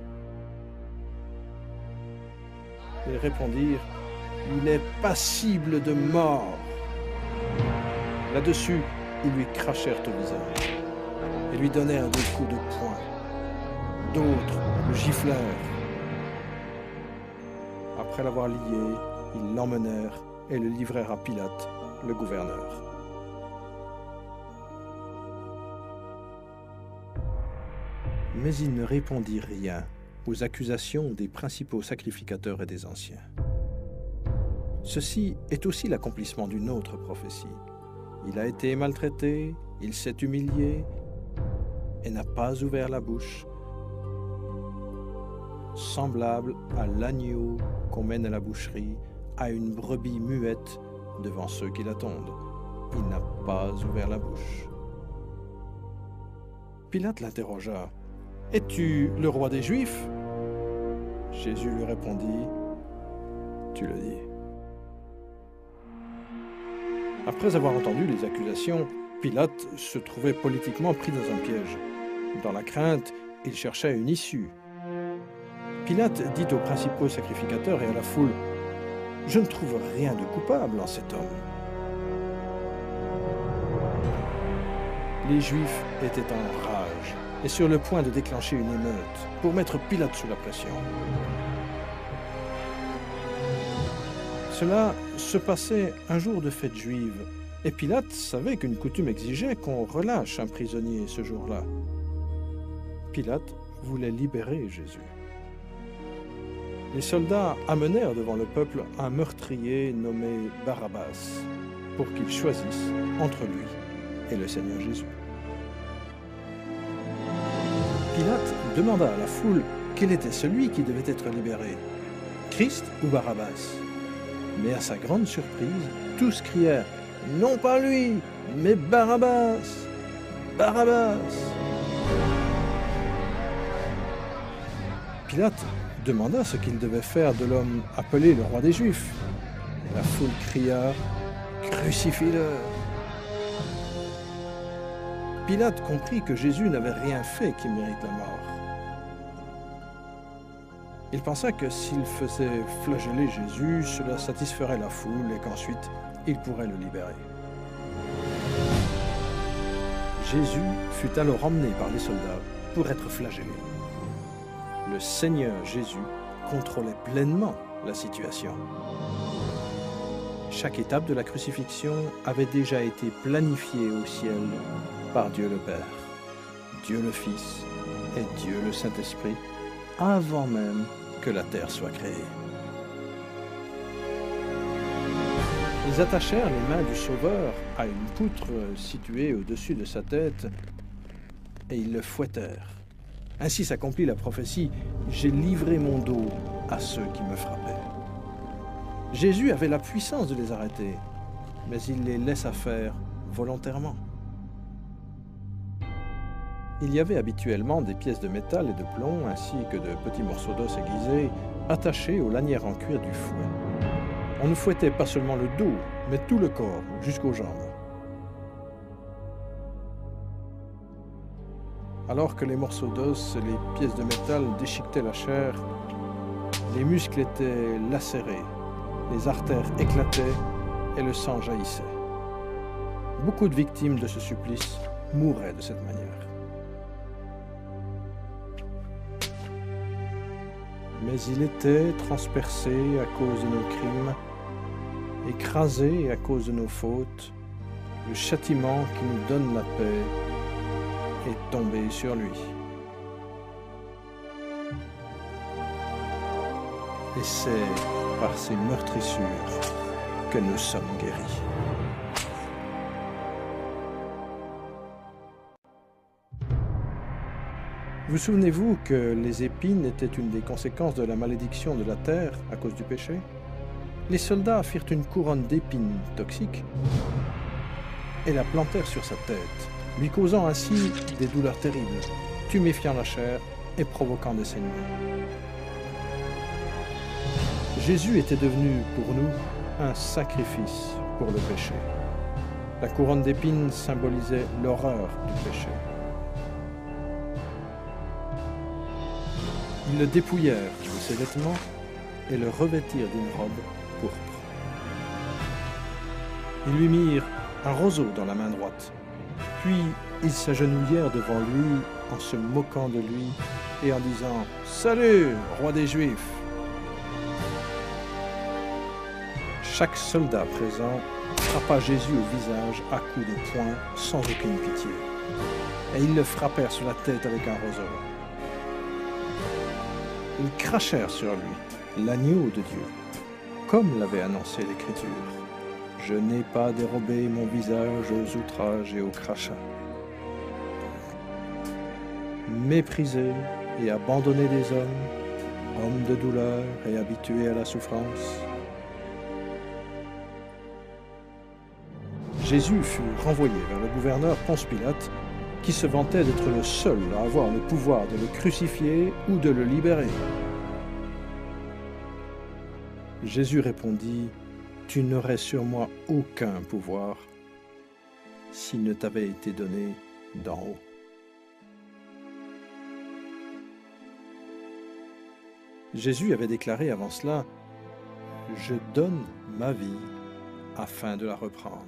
Ils répondirent, « Il est passible de mort. » Là-dessus, ils lui crachèrent au visage et lui donnèrent des coups de poing. D'autres le giflèrent. après l'avoir lié, ils l'emmenèrent et le livrèrent à Pilate, le gouverneur. Mais il ne répondit rien aux accusations des principaux sacrificateurs et des anciens. Ceci est aussi l'accomplissement d'une autre prophétie. Il a été maltraité, il s'est humilié et n'a pas ouvert la bouche, semblable à l'agneau qu'on mène à la boucherie, à une brebis muette devant ceux qui l'attendent. Il n'a pas ouvert la bouche. Pilate l'interrogea. « Es-tu le roi des Juifs ?» Jésus lui répondit. « Tu le dis. » Après avoir entendu les accusations, Pilate se trouvait politiquement pris dans un piège. Dans la crainte, il cherchait une issue. Pilate dit aux principaux sacrificateurs et à la foule, « Je ne trouve rien de coupable en cet homme. » Les Juifs étaient en rage et sur le point de déclencher une émeute pour mettre Pilate sous la pression. Cela se passait un jour de fête juive, et Pilate savait qu'une coutume exigeait qu'on relâche un prisonnier ce jour-là. Pilate voulait libérer Jésus. Les soldats amenèrent devant le peuple un meurtrier nommé Barabbas, pour qu'il choisisse entre lui et le Seigneur Jésus. Pilate demanda à la foule quel était celui qui devait être libéré, Christ ou Barabbas. Mais à sa grande surprise, tous crièrent « Non pas lui, mais Barabbas! Barabbas !» Pilate demanda ce qu'il devait faire de l'homme appelé le roi des Juifs. La foule cria « Crucifie-le !» Pilate comprit que Jésus n'avait rien fait qui mérite la mort. Il pensa que s'il faisait flageller Jésus, cela satisferait la foule et qu'ensuite, il pourrait le libérer. Jésus fut alors emmené par les soldats pour être flagellé. Le Seigneur Jésus contrôlait pleinement la situation. Chaque étape de la crucifixion avait déjà été planifiée au ciel par Dieu le Père, Dieu le Fils et Dieu le Saint-Esprit, avant même que la terre soit créée. Ils attachèrent les mains du Sauveur à une poutre située au-dessus de sa tête et ils le fouettèrent. Ainsi s'accomplit la prophétie « J'ai livré mon dos à ceux qui me frappaient ». Jésus avait la puissance de les arrêter, mais il les laissa faire volontairement. Il y avait habituellement des pièces de métal et de plomb, ainsi que de petits morceaux d'os aiguisés, attachés aux lanières en cuir du fouet. On ne fouettait pas seulement le dos, mais tout le corps, jusqu'aux jambes. Alors que les morceaux d'os et les pièces de métal déchiquetaient la chair, les muscles étaient lacérés, les artères éclataient et le sang jaillissait. Beaucoup de victimes de ce supplice mouraient de cette manière. Mais il était transpercé à cause de nos crimes, écrasé à cause de nos fautes. Le châtiment qui nous donne la paix est tombé sur lui. Et c'est par ces meurtrissures que nous sommes guéris. Vous souvenez-vous que les épines étaient une des conséquences de la malédiction de la terre à cause du péché? Les soldats firent une couronne d'épines toxiques et la plantèrent sur sa tête, lui causant ainsi des douleurs terribles, tuméfiant la chair et provoquant des saignements. Jésus était devenu pour nous un sacrifice pour le péché. La couronne d'épines symbolisait l'horreur du péché. Ils le dépouillèrent de ses vêtements et le revêtirent d'une robe pourpre. Ils lui mirent un roseau dans la main droite, puis ils s'agenouillèrent devant lui en se moquant de lui et en disant « Salut, roi des Juifs !» Chaque soldat présent frappa Jésus au visage à coups de poing sans aucune pitié. Et ils le frappèrent sur la tête avec un roseau. Ils crachèrent sur lui l'agneau de Dieu, comme l'avait annoncé l'Écriture. Je n'ai pas dérobé mon visage aux outrages et aux crachats. Méprisé et abandonné des hommes, homme de douleur et habitué à la souffrance, Jésus fut renvoyé vers le gouverneur Ponce Pilate, qui se vantait d'être le seul à avoir le pouvoir de le crucifier ou de le libérer. Jésus répondit, « Tu n'aurais sur moi aucun pouvoir s'il ne t'avait été donné d'en haut. » Jésus avait déclaré avant cela, « Je donne ma vie afin de la reprendre.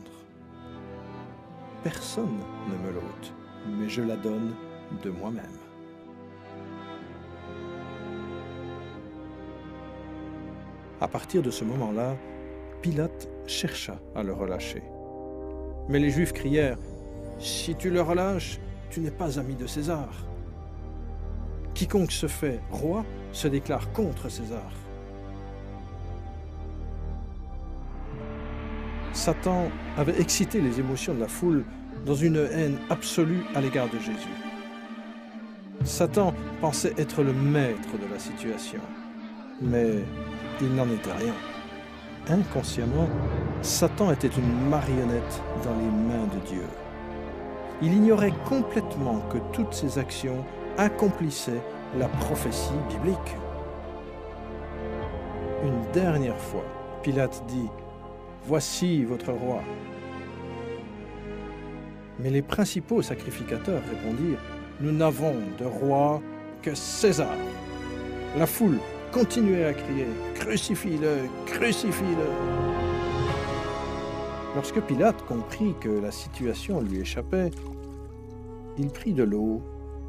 Personne ne me l'ôte, mais je la donne de moi-même. » À partir de ce moment-là, Pilate chercha à le relâcher. Mais les Juifs crièrent, « Si tu le relâches, tu n'es pas ami de César. Quiconque se fait roi se déclare contre César. » Satan avait excité les émotions de la foule dans une haine absolue à l'égard de Jésus. Satan pensait être le maître de la situation, mais il n'en était rien. Inconsciemment, Satan était une marionnette dans les mains de Dieu. Il ignorait complètement que toutes ses actions accomplissaient la prophétie biblique. Une dernière fois, Pilate dit, « Voici votre roi. » Mais les principaux sacrificateurs répondirent, « Nous n'avons de roi que César. » La foule continuait à crier, « Crucifie-le, crucifie-le » Lorsque Pilate comprit que la situation lui échappait, il prit de l'eau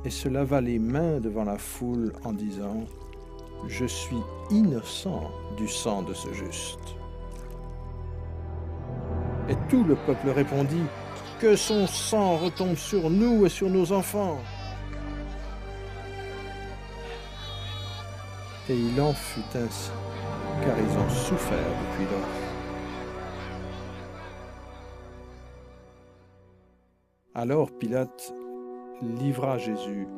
et se lava les mains devant la foule en disant, « Je suis innocent du sang de ce juste. » Et tout le peuple répondit, « Que son sang retombe sur nous et sur nos enfants. » Et il en fut ainsi, car ils ont souffert depuis lors. Alors Pilate livra Jésus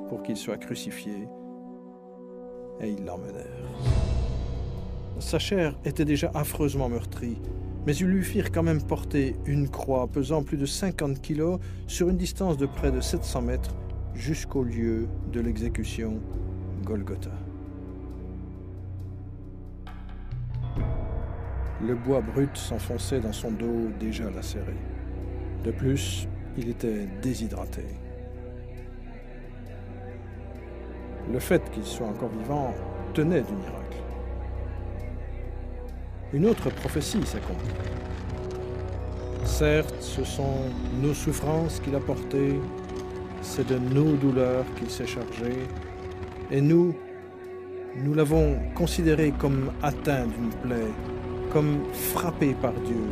pour qu'il soit crucifié, et ils l'emmenèrent. Sa chair était déjà affreusement meurtrie, mais ils lui firent quand même porter une croix pesant plus de 50 kilos sur une distance de près de 700 mètres jusqu'au lieu de l'exécution, Golgotha. Le bois brut s'enfonçait dans son dos déjà lacéré. De plus, il était déshydraté. Le fait qu'il soit encore vivant tenait du miracle. Une autre prophétie s'accomplit. Certes, ce sont nos souffrances qu'il a portées, c'est de nos douleurs qu'il s'est chargé, et nous l'avons considéré comme atteint d'une plaie, comme frappé par Dieu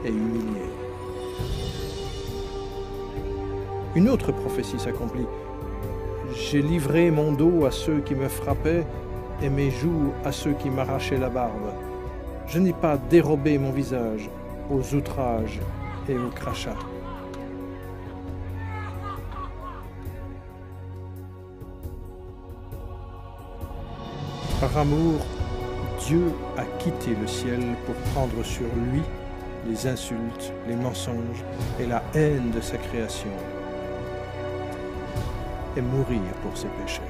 et humilié. Une autre prophétie s'accomplit. J'ai livré mon dos à ceux qui me frappaient et mes joues à ceux qui m'arrachaient la barbe. Je n'ai pas dérobé mon visage aux outrages et aux crachats. Par amour, Dieu a quitté le ciel pour prendre sur lui les insultes, les mensonges et la haine de sa création et mourir pour ses péchés.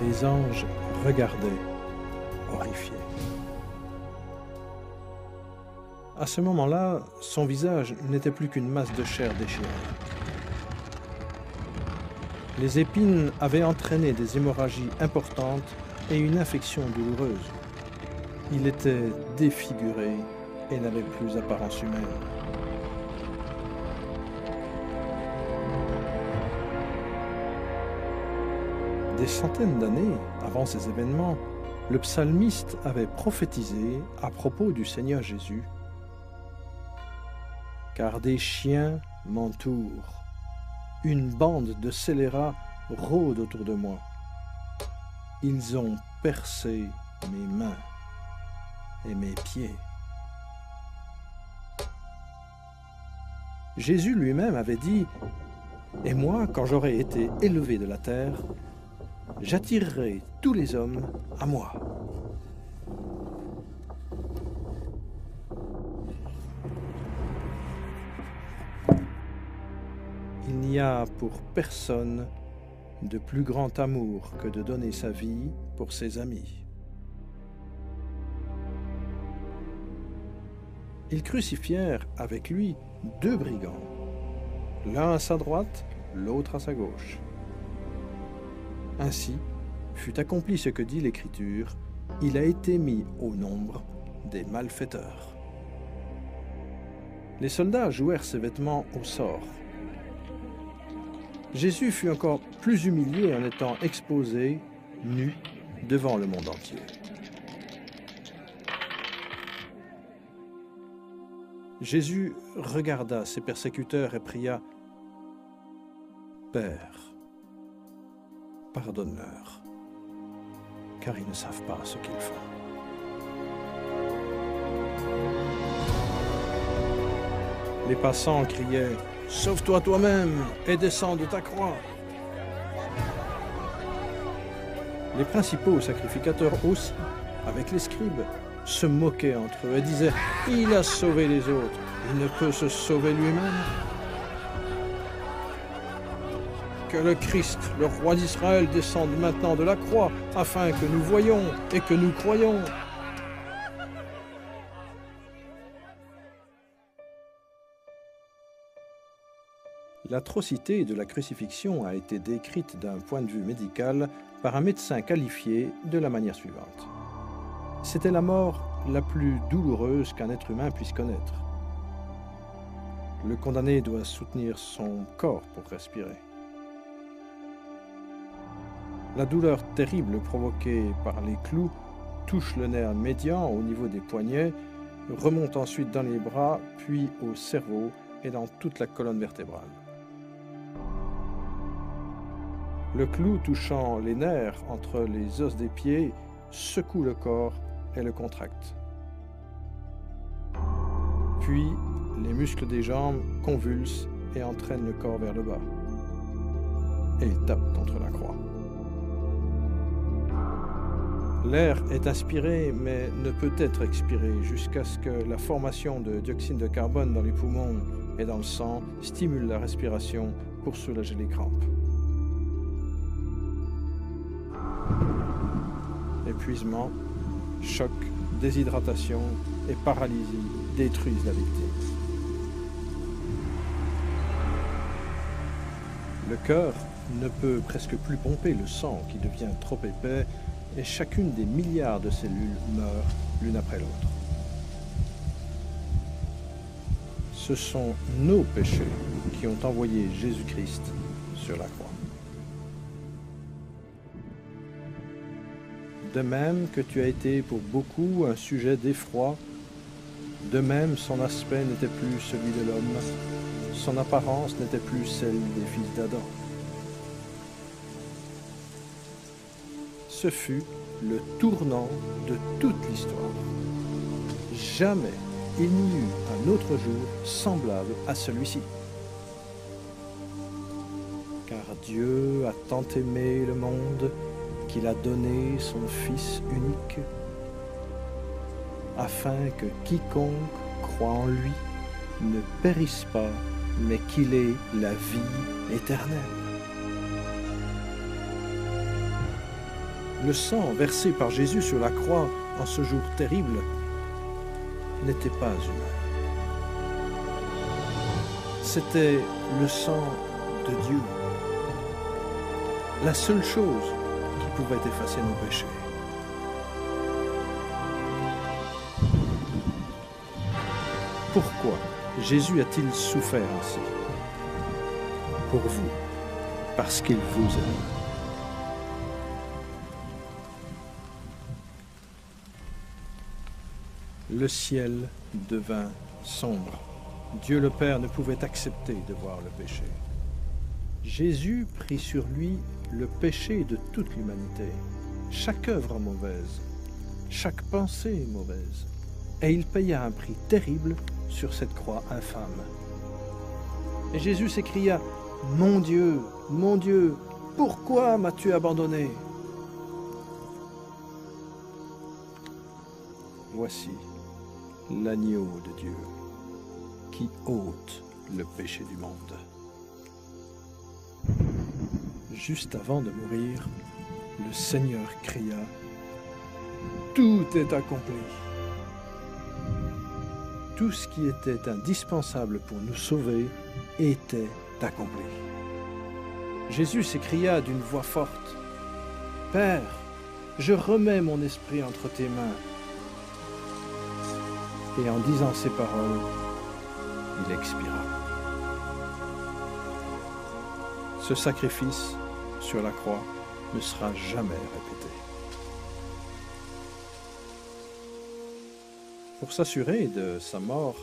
Les anges regardaient, horrifiés. À ce moment-là, son visage n'était plus qu'une masse de chair déchirée. Les épines avaient entraîné des hémorragies importantes et une infection douloureuse. Il était défiguré et n'avait plus apparence humaine. Des centaines d'années avant ces événements, le psalmiste avait prophétisé à propos du Seigneur Jésus. « Car des chiens m'entourent, une bande de scélérats rôde autour de moi. Ils ont percé mes mains et mes pieds. » Jésus lui-même avait dit « Et moi, quand j'aurai été élevé de la terre, j'attirerai tous les hommes à moi. » Il n'y a pour personne de plus grand amour que de donner sa vie pour ses amis. Ils crucifièrent avec lui 2 brigands, l'un à sa droite, l'autre à sa gauche. Ainsi fut accompli ce que dit l'Écriture, il a été mis au nombre des malfaiteurs. Les soldats jouèrent ses vêtements au sort. Jésus fut encore plus humilié en étant exposé, nu, devant le monde entier. Jésus regarda ses persécuteurs et pria « Père, pardonne-leur, car ils ne savent pas ce qu'ils font. » Les passants criaient « Sauve-toi toi-même et descends de ta croix !» Les principaux sacrificateurs aussi, avec les scribes, se moquaient entre eux et disaient « Il a sauvé les autres, il ne peut se sauver lui-même. » Que le Christ, le roi d'Israël, descende maintenant de la croix, afin que nous voyions et que nous croyions. L'atrocité de la crucifixion a été décrite d'un point de vue médical par un médecin qualifié de la manière suivante. C'était la mort la plus douloureuse qu'un être humain puisse connaître. Le condamné doit soutenir son corps pour respirer. La douleur terrible provoquée par les clous touche le nerf médian au niveau des poignets, remonte ensuite dans les bras, puis au cerveau et dans toute la colonne vertébrale. Le clou touchant les nerfs entre les os des pieds secoue le corps et le contracte. Puis, les muscles des jambes convulsent et entraînent le corps vers le bas et tapent contre la croix. L'air est inspiré mais ne peut être expiré jusqu'à ce que la formation de dioxyde de carbone dans les poumons et dans le sang stimule la respiration pour soulager les crampes. Épuisement, choc, déshydratation et paralysie détruisent la victime. Le cœur ne peut presque plus pomper le sang qui devient trop épais et chacune des milliards de cellules meurt l'une après l'autre. Ce sont nos péchés qui ont envoyé Jésus-Christ sur la croix. De même que tu as été pour beaucoup un sujet d'effroi, de même son aspect n'était plus celui de l'homme, son apparence n'était plus celle des fils d'Adam. Ce fut le tournant de toute l'histoire. Jamais il n'y eut un autre jour semblable à celui-ci. Car Dieu a tant aimé le monde qu'il a donné son Fils unique, afin que quiconque croit en lui ne périsse pas, mais qu'il ait la vie éternelle. Le sang versé par Jésus sur la croix en ce jour terrible n'était pas humain. C'était le sang de Dieu, la seule chose qui pouvait effacer nos péchés. Pourquoi Jésus a-t-il souffert ainsi? Pour vous, parce qu'il vous aime. le ciel devint sombre. Dieu le Père ne pouvait accepter de voir le péché. Jésus prit sur lui le péché de toute l'humanité, chaque œuvre mauvaise, chaque pensée mauvaise, et il paya un prix terrible sur cette croix infâme. Et Jésus s'écria, « Mon Dieu, pourquoi m'as-tu abandonné ?» Voici l'agneau de Dieu qui ôte le péché du monde. Juste avant de mourir, le Seigneur cria, « Tout est accompli !» Tout ce qui était indispensable pour nous sauver était accompli. Jésus s'écria d'une voix forte, « Père, je remets mon esprit entre tes mains. » Et en disant ces paroles, il expira. Ce sacrifice sur la croix ne sera jamais répété. Pour s'assurer de sa mort,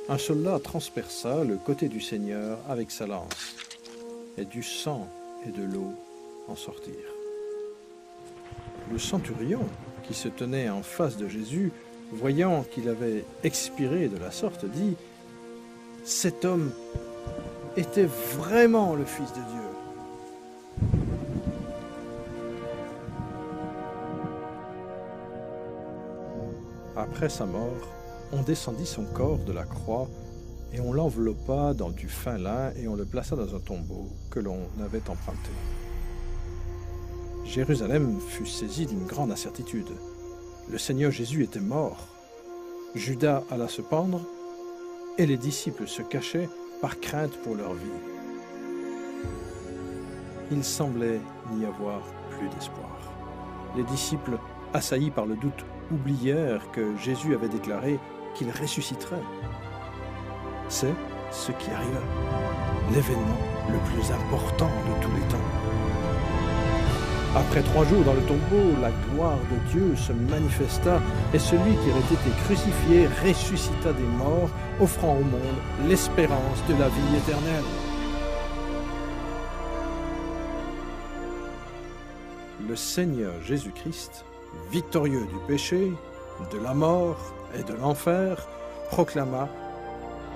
un soldat transperça le côté du Seigneur avec sa lance, et du sang et de l'eau en sortirent. Le centurion, qui se tenait en face de Jésus, voyant qu'il avait expiré de la sorte, dit « Cet homme était vraiment le Fils de Dieu. » Après sa mort, on descendit son corps de la croix et on l'enveloppa dans du fin lin et on le plaça dans un tombeau que l'on avait emprunté. Jérusalem fut saisie d'une grande incertitude. Le Seigneur Jésus était mort. Judas alla se pendre et les disciples se cachaient par crainte pour leur vie. Il semblait n'y avoir plus d'espoir. Les disciples, assaillis par le doute, oublièrent que Jésus avait déclaré qu'il ressusciterait. C'est ce qui arriva, l'événement le plus important de tous les temps. Après 3 jours dans le tombeau, la gloire de Dieu se manifesta et celui qui avait été crucifié ressuscita des morts, offrant au monde l'espérance de la vie éternelle. Le Seigneur Jésus-Christ, victorieux du péché, de la mort et de l'enfer, proclama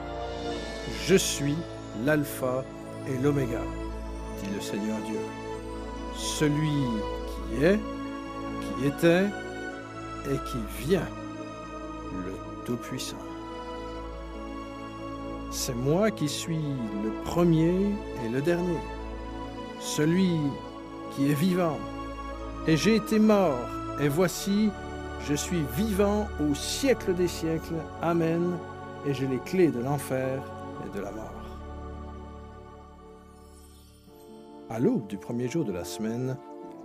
« Je suis l'alpha et l'oméga, dit le Seigneur Dieu. Celui qui est, qui était et qui vient, le Tout-Puissant. C'est moi qui suis le premier et le dernier, celui qui est vivant. Et j'ai été mort, et voici, je suis vivant au siècle des siècles. Amen. Et j'ai les clés de l'enfer et de la mort. À l'aube du premier jour de la semaine,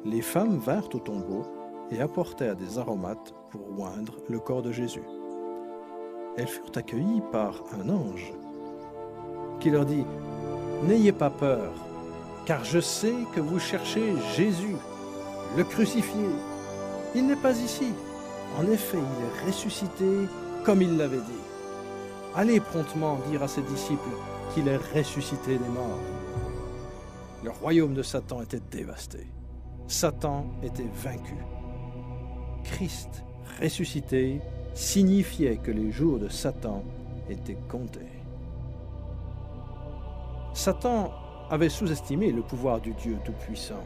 les femmes vinrent au tombeau et apportèrent des aromates pour oindre le corps de Jésus. Elles furent accueillies par un ange qui leur dit « N'ayez pas peur, car je sais que vous cherchez Jésus, le crucifié. Il n'est pas ici. En effet, il est ressuscité comme il l'avait dit. Allez promptement dire à ses disciples qu'il est ressuscité des morts. » Le royaume de Satan était dévasté. Satan était vaincu. Christ ressuscité signifiait que les jours de Satan étaient comptés. Satan avait sous-estimé le pouvoir du Dieu Tout-Puissant.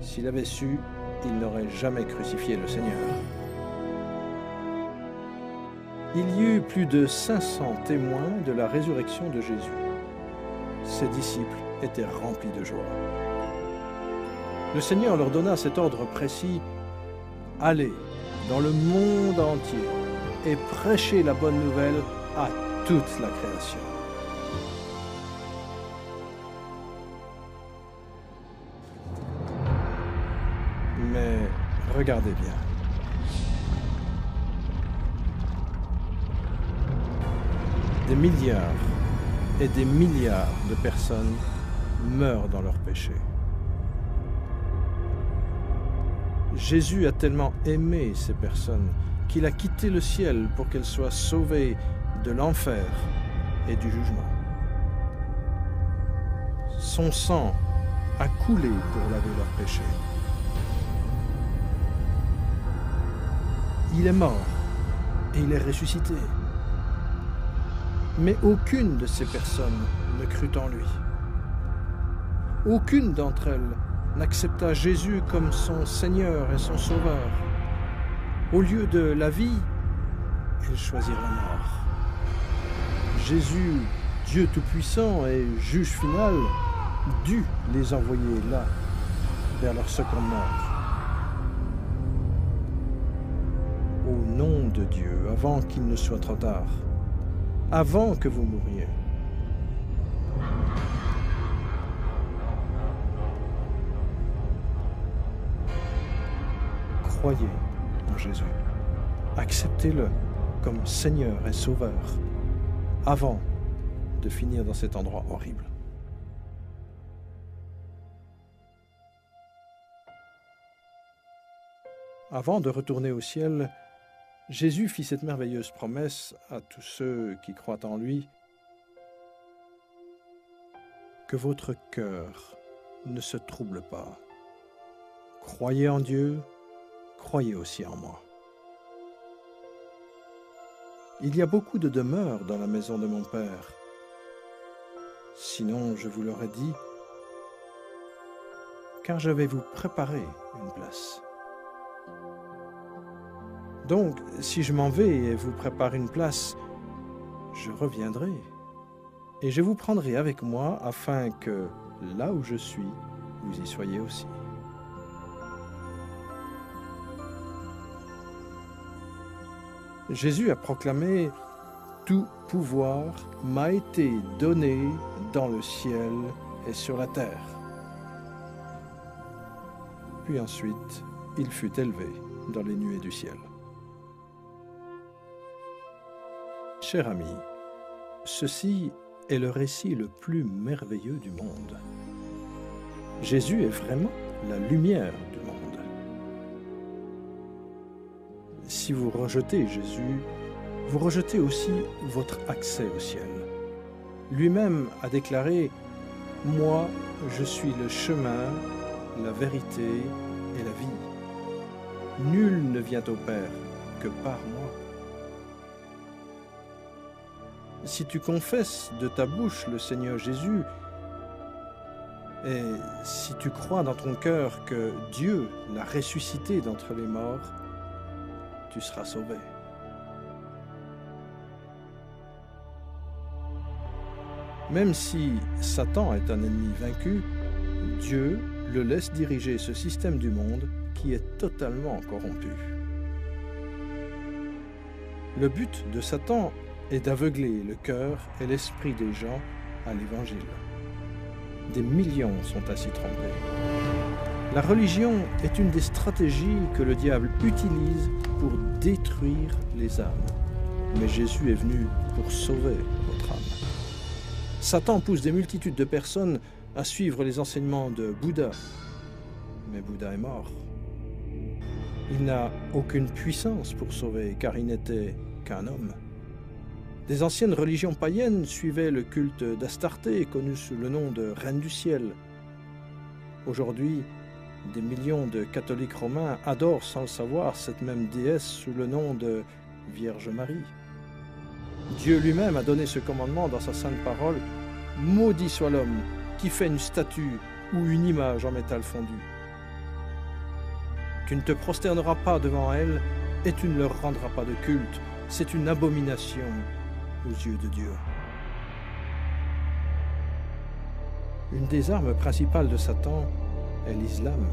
S'il avait su, il n'aurait jamais crucifié le Seigneur. Il y eut plus de 500 témoins de la résurrection de Jésus. Ses disciples étaient remplis de joie. Le Seigneur leur donna cet ordre précis: « Allez dans le monde entier et prêchez la bonne nouvelle à toute la création. » Mais regardez bien. Des milliards et des milliards de personnes meurent dans leurs péchés. Jésus a tellement aimé ces personnes qu'il a quitté le ciel pour qu'elle soit sauvée de l'enfer et du jugement. Son sang a coulé pour laver leurs péchés. Il est mort et il est ressuscité. Mais aucune de ces personnes ne crut en lui. Aucune d'entre elles n'accepta Jésus comme son Seigneur et son Sauveur. Au lieu de la vie, elles choisirent la mort. Jésus, Dieu Tout-Puissant et Juge final, dut les envoyer là, vers leur seconde mort. Au nom de Dieu, avant qu'il ne soit trop tard, avant que vous mouriez, croyez en Jésus. Acceptez-le comme Seigneur et Sauveur avant de finir dans cet endroit horrible. Avant de retourner au ciel, Jésus fit cette merveilleuse promesse à tous ceux qui croient en lui, que votre cœur ne se trouble pas. Croyez en Dieu, croyez aussi en moi. Il y a beaucoup de demeures dans la maison de mon Père. Sinon, je vous l'aurais dit, car je vais vous préparer une place. Donc, si je m'en vais et vous prépare une place, je reviendrai et je vous prendrai avec moi afin que, là où je suis, vous y soyez aussi. Jésus a proclamé « Tout pouvoir m'a été donné dans le ciel et sur la terre ». Puis ensuite, il fut élevé dans les nuées du ciel. Cher ami, ceci est le récit le plus merveilleux du monde. Jésus est vraiment la lumière du monde. Si vous rejetez Jésus, vous rejetez aussi votre accès au ciel. Lui-même a déclaré « Moi, je suis le chemin, la vérité et la vie. Nul ne vient au Père que par moi. » Si tu confesses de ta bouche le Seigneur Jésus, et si tu crois dans ton cœur que Dieu l'a ressuscité d'entre les morts, tu seras sauvé. Même si Satan est un ennemi vaincu, Dieu le laisse diriger ce système du monde qui est totalement corrompu. Le but de Satan est d'aveugler le cœur et l'esprit des gens à l'Évangile. Des millions sont ainsi trompés. La religion est une des stratégies que le diable utilise pour détruire les âmes. Mais Jésus est venu pour sauver votre âme. Satan pousse des multitudes de personnes à suivre les enseignements de Bouddha. Mais Bouddha est mort. Il n'a aucune puissance pour sauver, car il n'était qu'un homme. Des anciennes religions païennes suivaient le culte d'Astarté, connu sous le nom de Reine du Ciel. Aujourd'hui, des millions de catholiques romains adorent sans le savoir cette même déesse sous le nom de Vierge Marie. Dieu lui-même a donné ce commandement dans sa sainte parole « Maudit soit l'homme qui fait une statue ou une image en métal fondu. Tu ne te prosterneras pas devant elle et tu ne leur rendras pas de culte. C'est une abomination aux yeux de Dieu. » Une des armes principales de Satan est l'islam.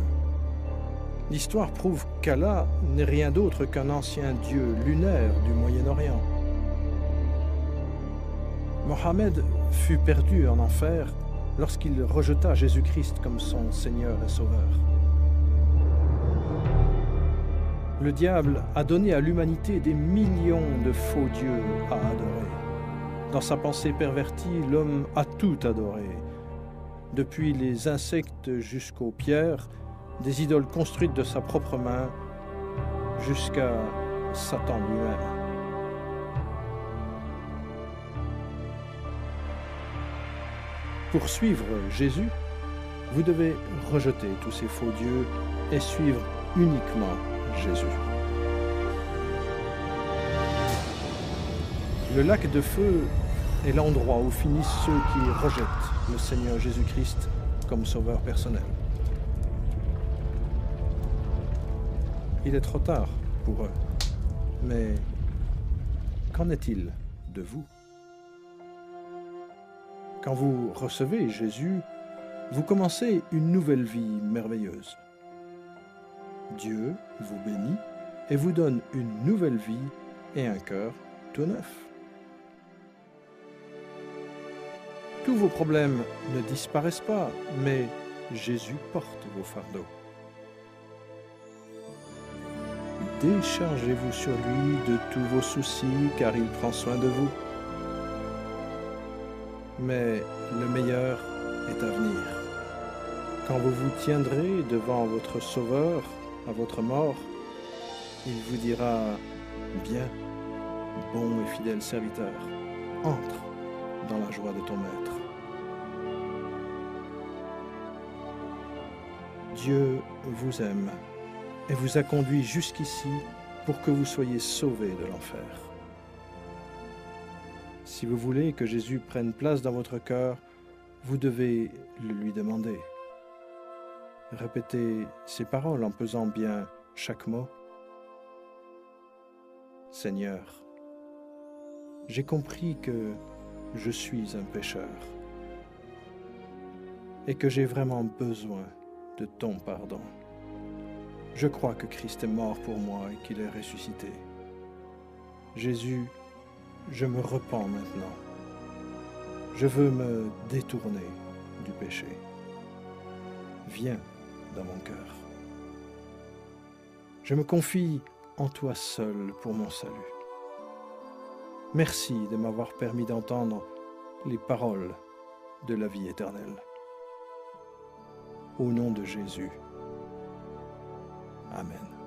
L'histoire prouve qu'Allah n'est rien d'autre qu'un ancien dieu lunaire du Moyen-Orient. Mohammed fut perdu en enfer lorsqu'il rejeta Jésus-Christ comme son Seigneur et Sauveur. Le diable a donné à l'humanité des millions de faux dieux à adorer. Dans sa pensée pervertie, l'homme a tout adoré. Depuis les insectes jusqu'aux pierres, des idoles construites de sa propre main, jusqu'à Satan lui-même. Pour suivre Jésus, vous devez rejeter tous ces faux dieux et suivre uniquement Jésus. Le lac de feu est l'endroit où finissent ceux qui rejettent le Seigneur Jésus-Christ comme sauveur personnel. Il est trop tard pour eux, mais qu'en est-il de vous? Quand vous recevez Jésus, vous commencez une nouvelle vie merveilleuse. Dieu vous bénit et vous donne une nouvelle vie et un cœur tout neuf. Tous vos problèmes ne disparaissent pas, mais Jésus porte vos fardeaux. Déchargez-vous sur lui de tous vos soucis, car il prend soin de vous. Mais le meilleur est à venir. Quand vous vous tiendrez devant votre Sauveur à votre mort, il vous dira « Bien, bon et fidèle serviteur, entre dans la joie de ton Maître. » Dieu vous aime et vous a conduit jusqu'ici pour que vous soyez sauvés de l'enfer. Si vous voulez que Jésus prenne place dans votre cœur, vous devez le lui demander. Répétez ces paroles en pesant bien chaque mot. Seigneur, j'ai compris que je suis un pécheur et que j'ai vraiment besoin de ton pardon. Je crois que Christ est mort pour moi et qu'il est ressuscité. Jésus, je me repens maintenant. Je veux me détourner du péché. Viens dans mon cœur. Je me confie en toi seul pour mon salut. Merci de m'avoir permis d'entendre les paroles de la vie éternelle. Au nom de Jésus. Amen.